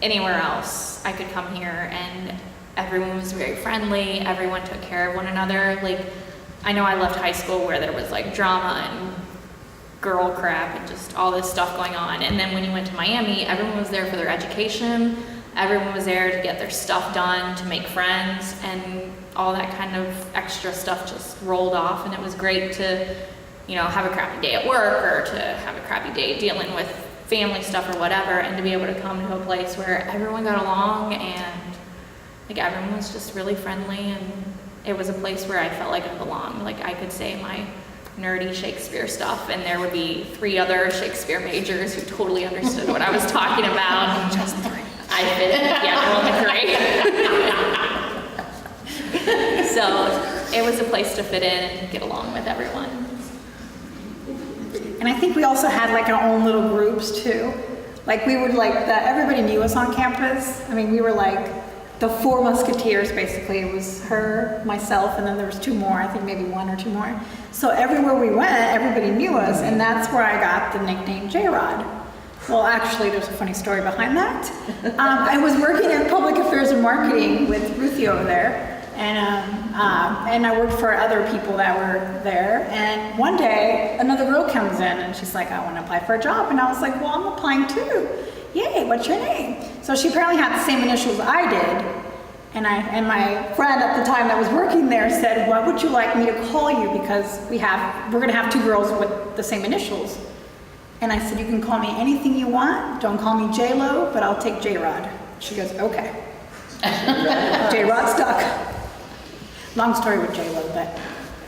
anywhere else. I could come here and everyone was very friendly, everyone took care of one another. I know I left high school where there was drama and girl crap and just all this stuff going on. And then when you went to Miami, everyone was there for their education. Everyone was there to get their stuff done, to make friends, and all that kind of extra stuff just rolled off. And it was great to, you know, have a crappy day at work or to have a crappy day dealing with family stuff or whatever, and to be able to come to a place where everyone got along and like everyone was just really friendly, and it was a place where I felt like I belonged. Like I could say my nerdy Shakespeare stuff, and there would be 3 other Shakespeare majors who totally understood what I was talking about. And just I fit in, only 3. So it was a place to fit in and get along with everyone. And I think we also had like our own little groups too. Like we would everybody knew us on campus. I mean, we were like the 4 musketeers basically. It was her, myself, and then there was 2 more, I think maybe 1 or 2 more. So everywhere we went, everybody knew us, and that's where I got the nickname J-Rod. Well, actually, there's a funny story behind that. I was working in public affairs and marketing with Ruthie over there, and I worked for other people that were there. And one day, another girl comes in, and she's like, I want to apply for a job. And I was like, well, I'm applying too. Yay, what's your name? So she apparently had the same initials I did. And my friend at the time that was working there said, what would you like me to call you? Because we're going to have 2 girls with the same initials. And I said, you can call me anything you want. Don't call me J-Lo, but I'll take J-Rod. She goes, okay. J-Rod stuck. Long story with J-Lo, but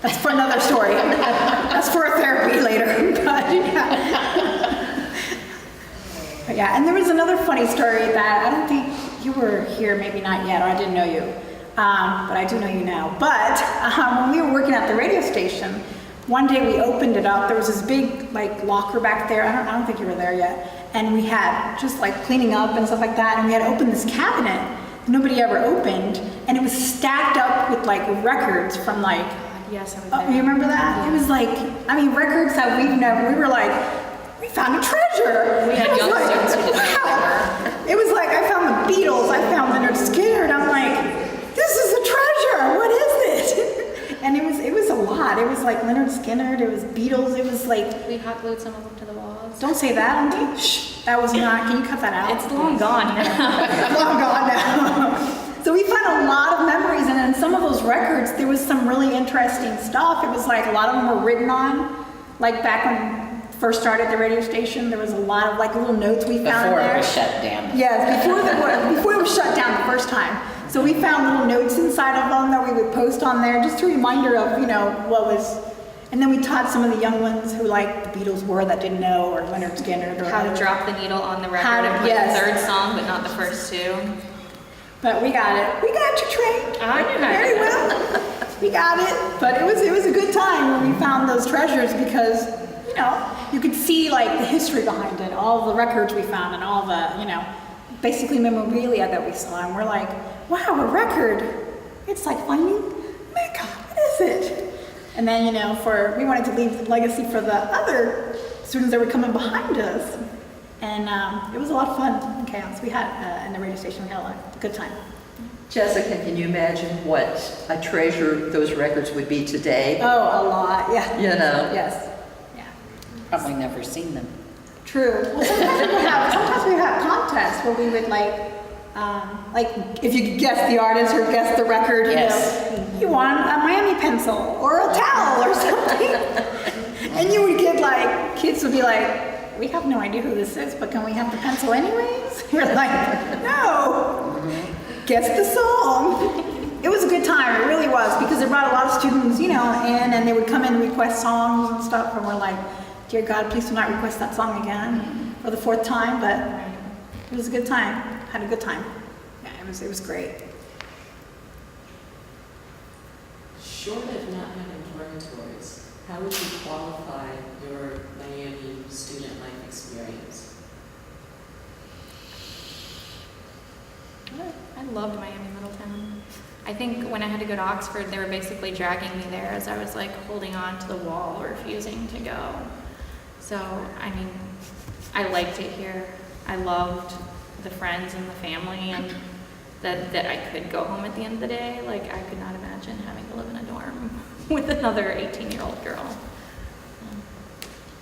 that's for another story. That's for a therapy later. But yeah, and there was another funny story that I don't think you were here, maybe not yet, or I didn't know you, but I do know you now. But when we were working at the radio station, one day we opened it up. There was this big like locker back there. I don't think you were there yet. And we had just like cleaning up and stuff like that. And we had opened this cabinet nobody ever opened, and it was stacked up with like records from like. Yes, I was there. You remember that? Yeah. It was like, I mean, records that we were like, we found a treasure. We had young students who didn't wow. It was like, I found the Beatles, I found Leonard Skinner, and I'm like, this is a treasure, what is it? And it was a lot. It was like Leonard Skinner, it was Beatles, it was like. We hot glued some of them to the walls. Don't say that, Auntie. Shh, that was not, can you cut that out? It's long gone now. Long gone now. So we found a lot of memories, and in some of those records, there was some really interesting stuff. It was like a lot of them were written on, like back when we first started the radio station, there was a lot of like little notes we found Before there. it was shut down. Yes, before it was shut down the first time. So we found little notes inside of them that we would post on there, just a reminder of, what was, and then we taught some of the young ones who like the Beatles were that didn't know, or Leonard Skinner. Or How to drop the needle on the record How to- and play yes. the third song, but not the first 2. But we got it. We got you trained. I knew how to Very do well. We got it. But it was a good time when we found those treasures because, you could see like the history behind it, all the records we found and all the, basically memorabilia that we saw. And we're like, wow, a record. It's like finding Mecca. What is it? And then, we wanted to leave the legacy for the other students that were coming behind us. And it was a lot of fun and chaos. We had, in the radio station, we had a good time. Jessica, can you imagine what a treasure those records would be today? Oh, a lot, yeah. Yes, yeah. Probably never seen them. True. Well, sometimes we have contests where we would like if you could guess the artist or guess the record, Yes. you won a Miami pencil or a towel or something. And you would get like, kids would be like, we have no idea who this is, but can we have the pencil anyways? We're like, no. Guess the song. It was a good time, it really was, because it brought a lot of students, in, and they would come in and request songs and stuff, and we're like, dear God, please do not request that song again for the 4th time, but it was a good time. Had a good time. Yeah, it was great. Short of not having dormitories, how would you qualify your Miami student life experience? I loved Miami Middletown. I think when I had to go to Oxford, they were basically dragging me there as I was like holding on to the wall, refusing to go. So, I liked it here. I loved the friends and the family, and that I could go home at the end of the day. Like, I could not imagine having to live in a dorm with another 18-year-old girl.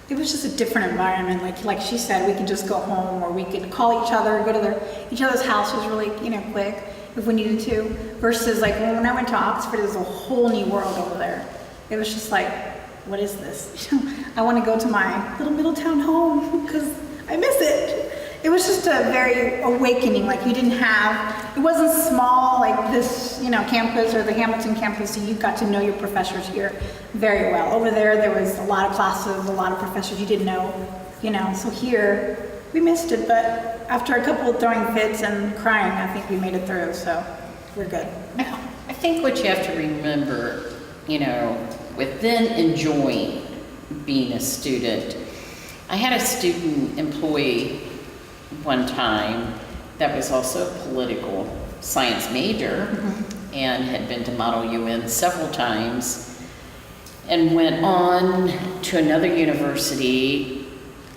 it was just a different environment. Like she said, we could just go home, or we could call each other, go to each other's houses really, quick if we needed to. Versus like when I went to Oxford, there's a whole new world over there. It was just like, what is this? I want to go to my little Middletown home because I miss it. It was just a very awakening. Like you didn't have, it wasn't small like this, campus or the Hamilton campus. So you got to know your professors here very well. Over there was a lot of classes, a lot of professors you didn't know, So here we missed it, but after a couple of throwing fits and crying, I think we made it through. So we're good. I think what you have to remember, within enjoying being a student, I had a student employee one time that was also a political science major and had been to Model UN several times and went on to another university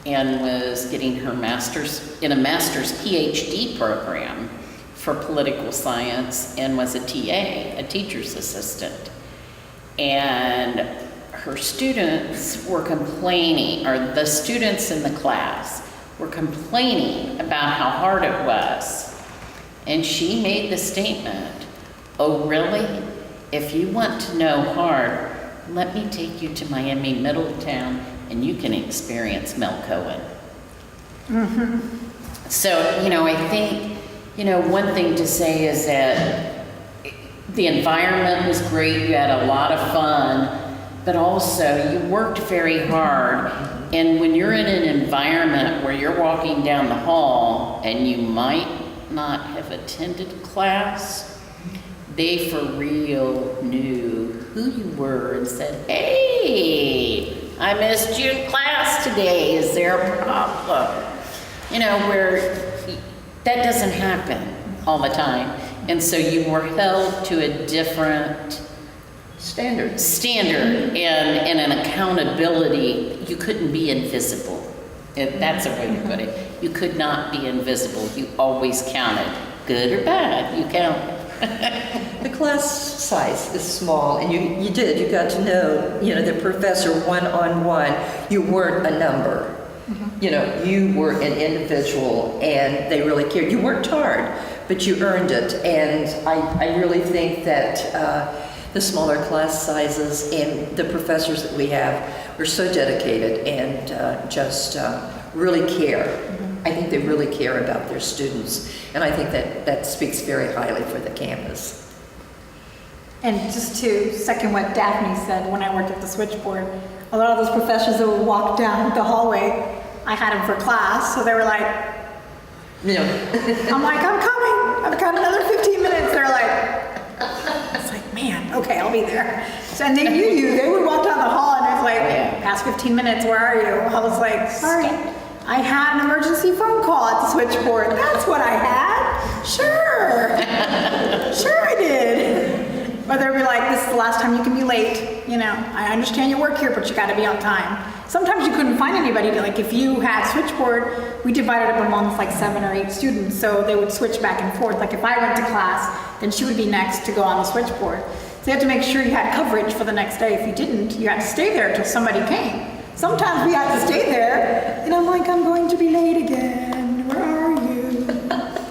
and was getting her master's PhD program for political science and was a TA, a teacher's assistant. And her students were complaining, or the students in the class were complaining about how hard it was. And she made the statement, "Oh, really? If you want to know hard, let me take you to Miami Middletown and you can experience Mel Cohen." So, I think, one thing to say is that the environment was great, you had a lot of fun, but also you worked very hard. And when you're in an environment where you're walking down the hall and you might not have attended class, they for real knew who you were and said, "Hey, I missed you in class today. Is there a problem?" Where that doesn't happen all the time. And so you were held to a different standard and an accountability. You couldn't be invisible. That's a way to put it. You could not be invisible. You always counted. Good or bad, you counted. The class size is small, and you got to know, the professor one-on-one. You weren't a number. You were an individual, and they really cared. You worked hard, but you earned it. And I really think that the smaller class sizes and the professors that we have are so dedicated and just really care. I think they really care about their students, and I think that speaks very highly for the campus. And just to second what Daphne said, when I worked at the switchboard, a lot of those professors that would walk down the hallway, I had them for class, so they were like, I'm like, I'm coming, I've got another 15 minutes. They're like, it's like, man, okay, I'll be there. So, and they knew you, they would walk down the hall and it's like, past 15 minutes, where are you? I was like, sorry, I had an emergency phone call at the switchboard. That's what I had? Sure. Sure I did. But they'd be like, this is the last time you can be late. I understand you work here, but you gotta be on time. Sometimes you couldn't find anybody to, like, if you had switchboard, we divided up amongst like 7 or 8 students, so they would switch back and forth. Like if I went to class, then she would be next to go on the switchboard. So you had to make sure you had coverage for the next day. If you didn't, you had to stay there until somebody came. Sometimes we had to stay there, and I'm like, I'm going to be late again. Where are you?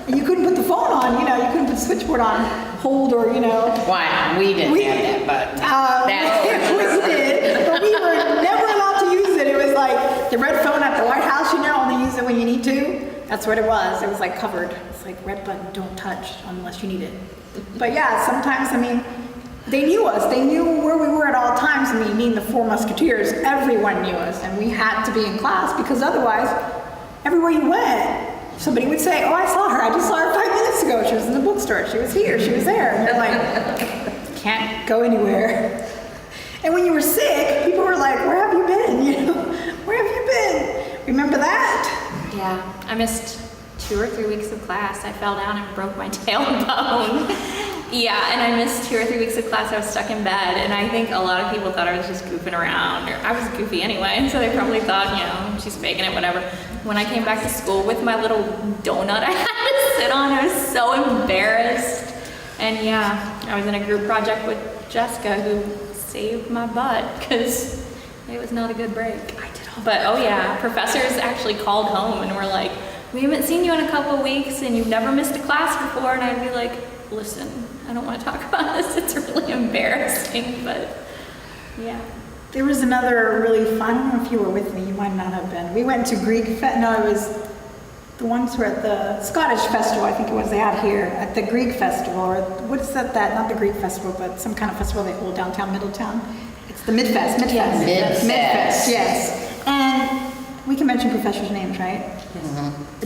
And you couldn't put the phone on, you couldn't put the switchboard on hold or, Why? We didn't have that button. We did, but we were never allowed to use it. It was like the red phone at the White House, only use it when you need to. That's what it was. It was like covered. It's like red button, don't touch unless you need it. But yeah, sometimes, they knew us. They knew where we were at all times. Being the 4 Musketeers, everyone knew us, and we had to be in class because otherwise, everywhere you went, somebody would say, "Oh, I saw her. I just saw her 5 minutes ago. She was in the bookstore. She was here. She was there." And you're like, can't go anywhere. And when you were sick, people were like, "Where have you been? Where have you been?" Remember that? Yeah, I missed 2 or 3 weeks of class. I fell down and broke my tailbone. Yeah, and I missed 2 or 3 weeks of class. I was stuck in bed, and I think a lot of people thought I was just goofing around. Or I was goofy anyway, so they probably thought, she's faking it, whatever. When I came back to school with my little donut I had to sit on, I was so embarrassed. And yeah, I was in a group project with Jessica, who saved my butt because it was not a good break. I did all But oh yeah, professors actually called home and were like, we haven't seen you in a couple of weeks and you've never missed a class before. And I'd be like, listen, I don't want to talk about this. It's really embarrassing, but yeah. There was another really fun, I don't know if you were with me, you might not have been. We went to no, it was the ones who were at the Scottish Festival, I think it was, they had here, at the Greek Festival, or what's that, not the Greek Festival, but some kind of festival they hold downtown Middletown. It's the Midfest. Midfest. Midfest, yes. And we can mention professors' names, right?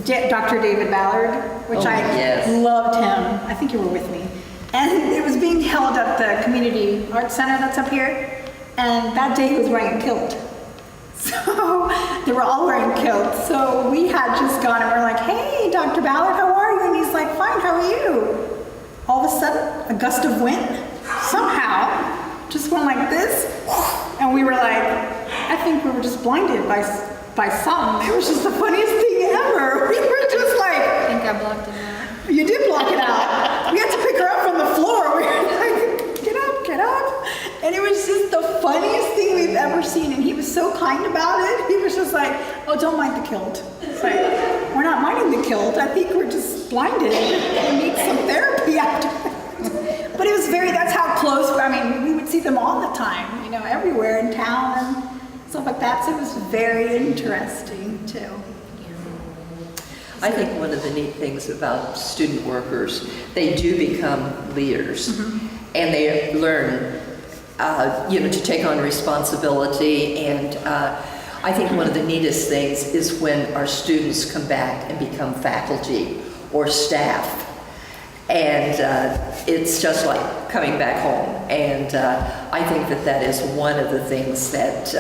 Dr. David Ballard, which yes. loved him. I think you were with me. And it was being held at the Community Arts Center that's up here. And that day he was wearing a kilt. So they were all wearing kilts. So we had just gone and we're like, hey, Dr. Ballard, how are you? And he's like, fine, how are you? All of a sudden, a gust of wind, somehow, just went like this. And we were like, I think we were just blinded by something. It was just the funniest thing ever. We were just like, I think I blocked it out. You did block it out. We had to pick her up from the floor. We were like, get up. And it was just the funniest thing we've ever seen. And he was so kind about it. He was just like, oh, don't mind the kilt. It's like, we're not minding the kilt. I think we're just blinded and need some therapy afterwards. But it was that's how close, we would see them all the time, everywhere in town and stuff like that. So it was very interesting too. I think one of the neat things about student workers, they do become leaders, and they learn, to take on responsibility. And I think one of the neatest things is when our students come back and become faculty or staff, and it's just like coming back home. And I think that is one of the things that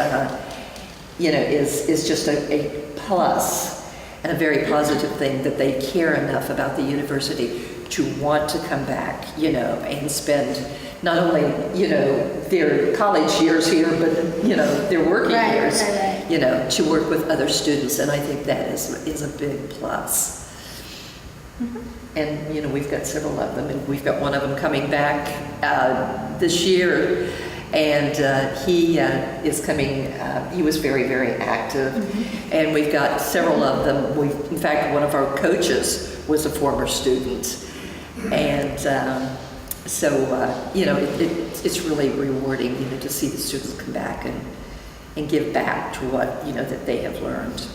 is just a plus. And a very positive thing that they care enough about the university to want to come back, and spend not only, their college years here, but, their working years, Right. To work with other students. And I think that is a big plus. And, we've got several of them, and we've got one of them coming back this year. And he is coming, he was very, very active. And we've got several of them. In fact, one of our coaches was a former student. And it's really rewarding, to see the students come back and give back to what, that they have learned.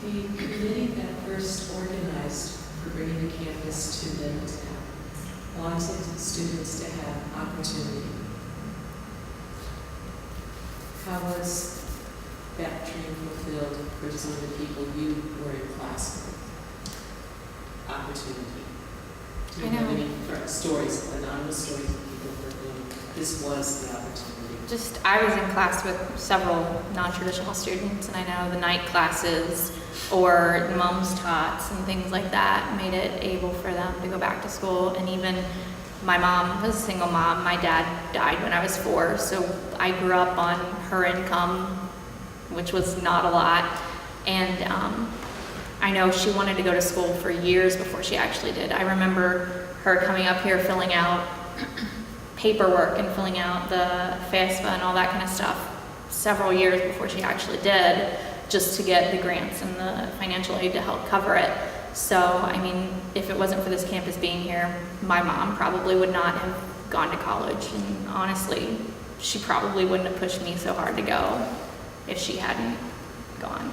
The committee that first organized for bringing the campus to Middletown wanted students to have opportunity. How was that dream fulfilled for some of the people you were in class with? Opportunity. Do you have any stories, anonymous stories of people for whom this was the opportunity? I was in class with several non-traditional students, and I know the night classes or MUMs tots and things like that made it able for them to go back to school. And even my mom was a single mom. My dad died when I was 4, so I grew up on her income, which was not a lot. And I know she wanted to go to school for years before she actually did. I remember her coming up here filling out paperwork and filling out the FAFSA and all that kind of stuff several years before she actually did, just to get the grants and the financial aid to help cover it. So, if it wasn't for this campus being here, my mom probably would not have gone to college. And honestly, she probably wouldn't have pushed me so hard to go if she hadn't gone.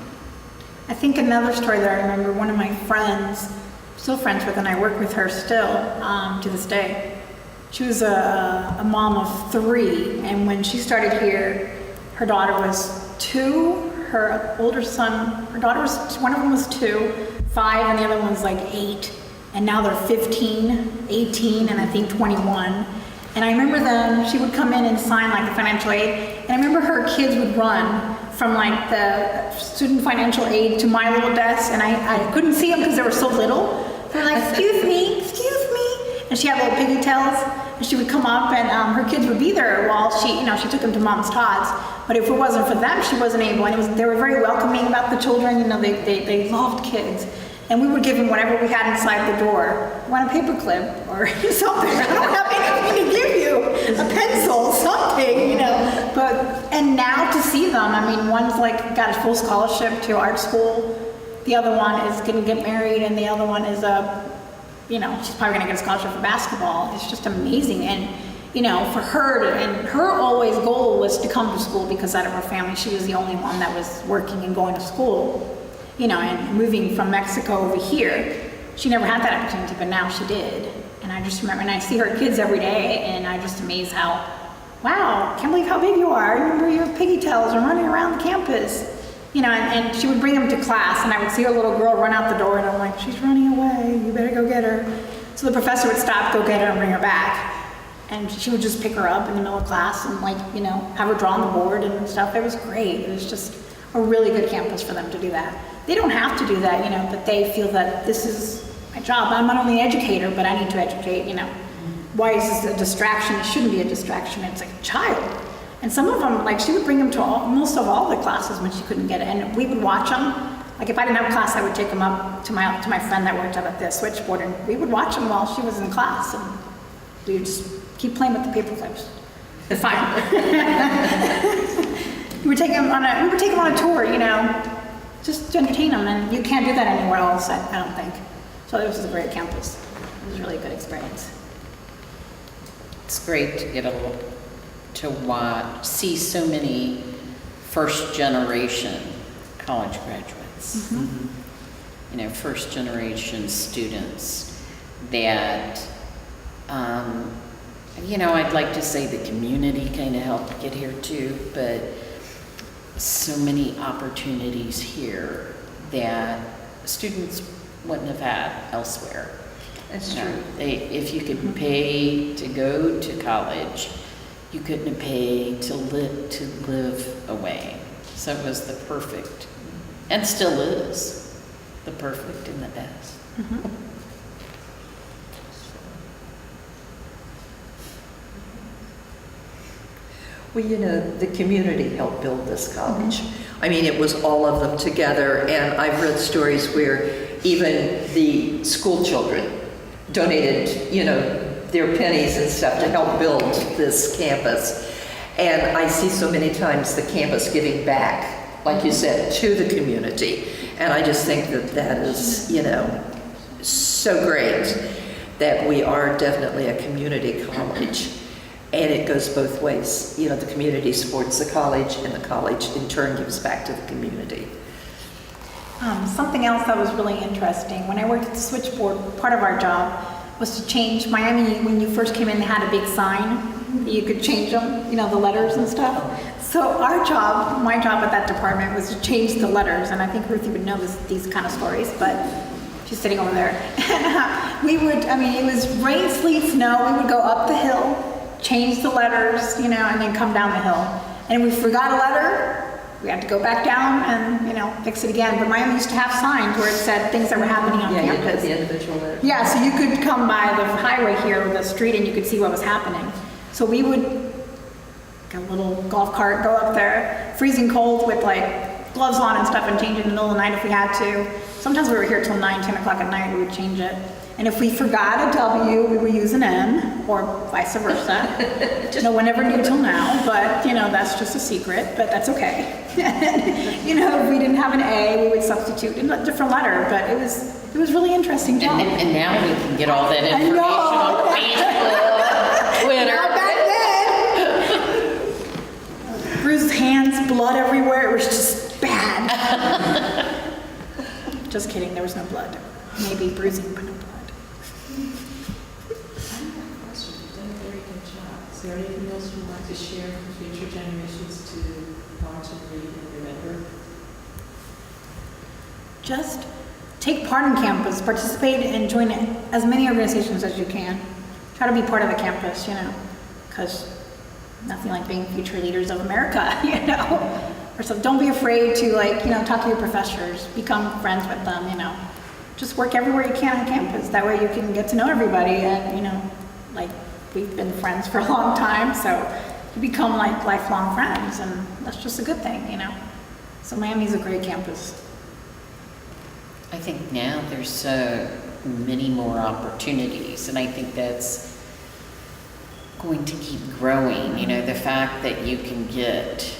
I think another story that I remember, one of my friends, still friends with, and I work with her still to this day. She was a mom of 3, and when she started here, her daughter was 2, her older son, one of them was 2, 5, and the other one's like 8, and now they're 15, 18, and I think 21. And I remember them, she would come in and sign like the financial aid, and I remember her kids would run from like the student financial aid to my little desk, and I couldn't see them because they were so little. They're like, excuse me, and she had little pigtails, and she would come up, and her kids would be there while she took them to Mom's Tots. But if it wasn't for them, she wasn't able. And they were very welcoming about the children. They loved kids. And we would give them whatever we had inside the door. Want a paper clip or something? I don't have anything to give you. A pencil, something, But and now to see them, mean, one's like got a full scholarship to art school. The other one is gonna get married, and the other one is she's probably gonna get a scholarship for basketball. It's just amazing. And, for her, and her always goal was to come to school because out of her family, she was the only one that was working and going to school, and moving from Mexico over here. She never had that opportunity, but now she did. And I just remember, and I see her kids every day, and I just amazed how, wow, can't believe how big you are. I remember your piggy tails are running around the campus. And she would bring them to class, and I would see a little girl run out the door, and I'm like, she's running away, you better go get her. So the professor would stop, go get her, and bring her back. And she would just pick her up in the middle of class and have her draw on the board and stuff. It was great. It was just a really good campus for them to do that. They don't have to do that, but they feel that this is my job. I'm not only an educator, but I need to educate, Why is this a distraction? It shouldn't be a distraction. It's like a child. And some of them, she would bring them to most of all the classes when she couldn't get it. And we would watch them. Like if I didn't have a class, I would take them up to my friend that worked up at the switchboard, and we would watch them while she was in class. And we would just keep playing with the paper clips. It's fine. we would take them on a tour, just to entertain them. And you can't do that anywhere else, I don't think. So this was a great campus. It was a really good experience. It's great to get see so many first generation college graduates. Mm-hmm. First generation students that, I'd like to say the community kind of helped get here too, but so many opportunities here that students wouldn't have had elsewhere. That's true. If you could pay to go to college, you couldn't have paid to live away. So it was the perfect, and still is, the perfect and the best. Mm-hmm. Well, the community helped build this college. I mean, it was all of them together, and I've read stories where even the school children donated, their pennies and stuff to help build this campus. And I see so many times the campus giving back, like you said, to the community. And I just think that is, so great that we are definitely a community college. And it goes both ways. The community supports the college, and the college in turn gives back to the community. Something else that was really interesting, when I worked at the switchboard, part of our job was to change Miami. When you first came in, they had a big sign. You could change them, the letters and stuff. So my job at that department was to change the letters. And I think Ruthie would know these kind of stories, but she's sitting over there. And it was rain, sleet, snow. We would go up the hill, change the letters, and then come down the hill. And if we forgot a letter, we had to go back down and, fix it again. But Miami used to have signs where it said things that were happening on campus. Yeah, you put the individual letters. Yeah, so you could come by the highway here, or the street, and you could see what was happening. So we would get a little golf cart, go up there, freezing cold with gloves on and stuff, and change it in the middle of the night if we had to. Sometimes we were here till 9, 10 o'clock at night, we would change it. And if we forgot a W, we would use an N, or vice versa. No one ever knew till now, but that's just a secret, but that's okay. If we didn't have an A, we would substitute in a different letter, but it was really interesting job. And now we can get all that information on Facebook, Twitter. Now back then, bruised hands, blood everywhere, it was just bad. Just kidding, there was no blood. Maybe bruising, but no blood. I have a question. You've done a very good job. Is there anything else you'd like to share for future generations to watch and read and remember? Just take part in campus, participate and join as many organizations as you can. Try to be part of the campus, because nothing like being future leaders of America, Or so don't be afraid to talk to your professors, become friends with them, Just work everywhere you can on campus. That way you can get to know everybody, and we've been friends for a long time, so you become lifelong friends, and that's just a good thing, So Miami's a great campus. I think now there's so many more opportunities, and I think that's going to keep growing. The fact that you can get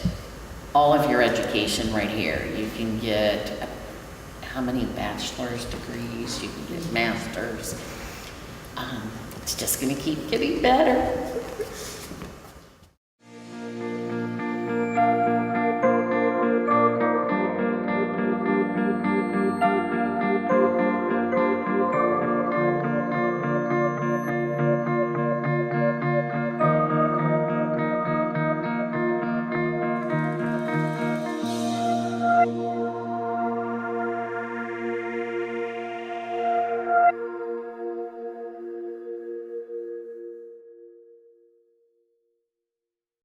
all of your education right here. You can get how many bachelor's degrees, you can get masters. It's just gonna keep getting better.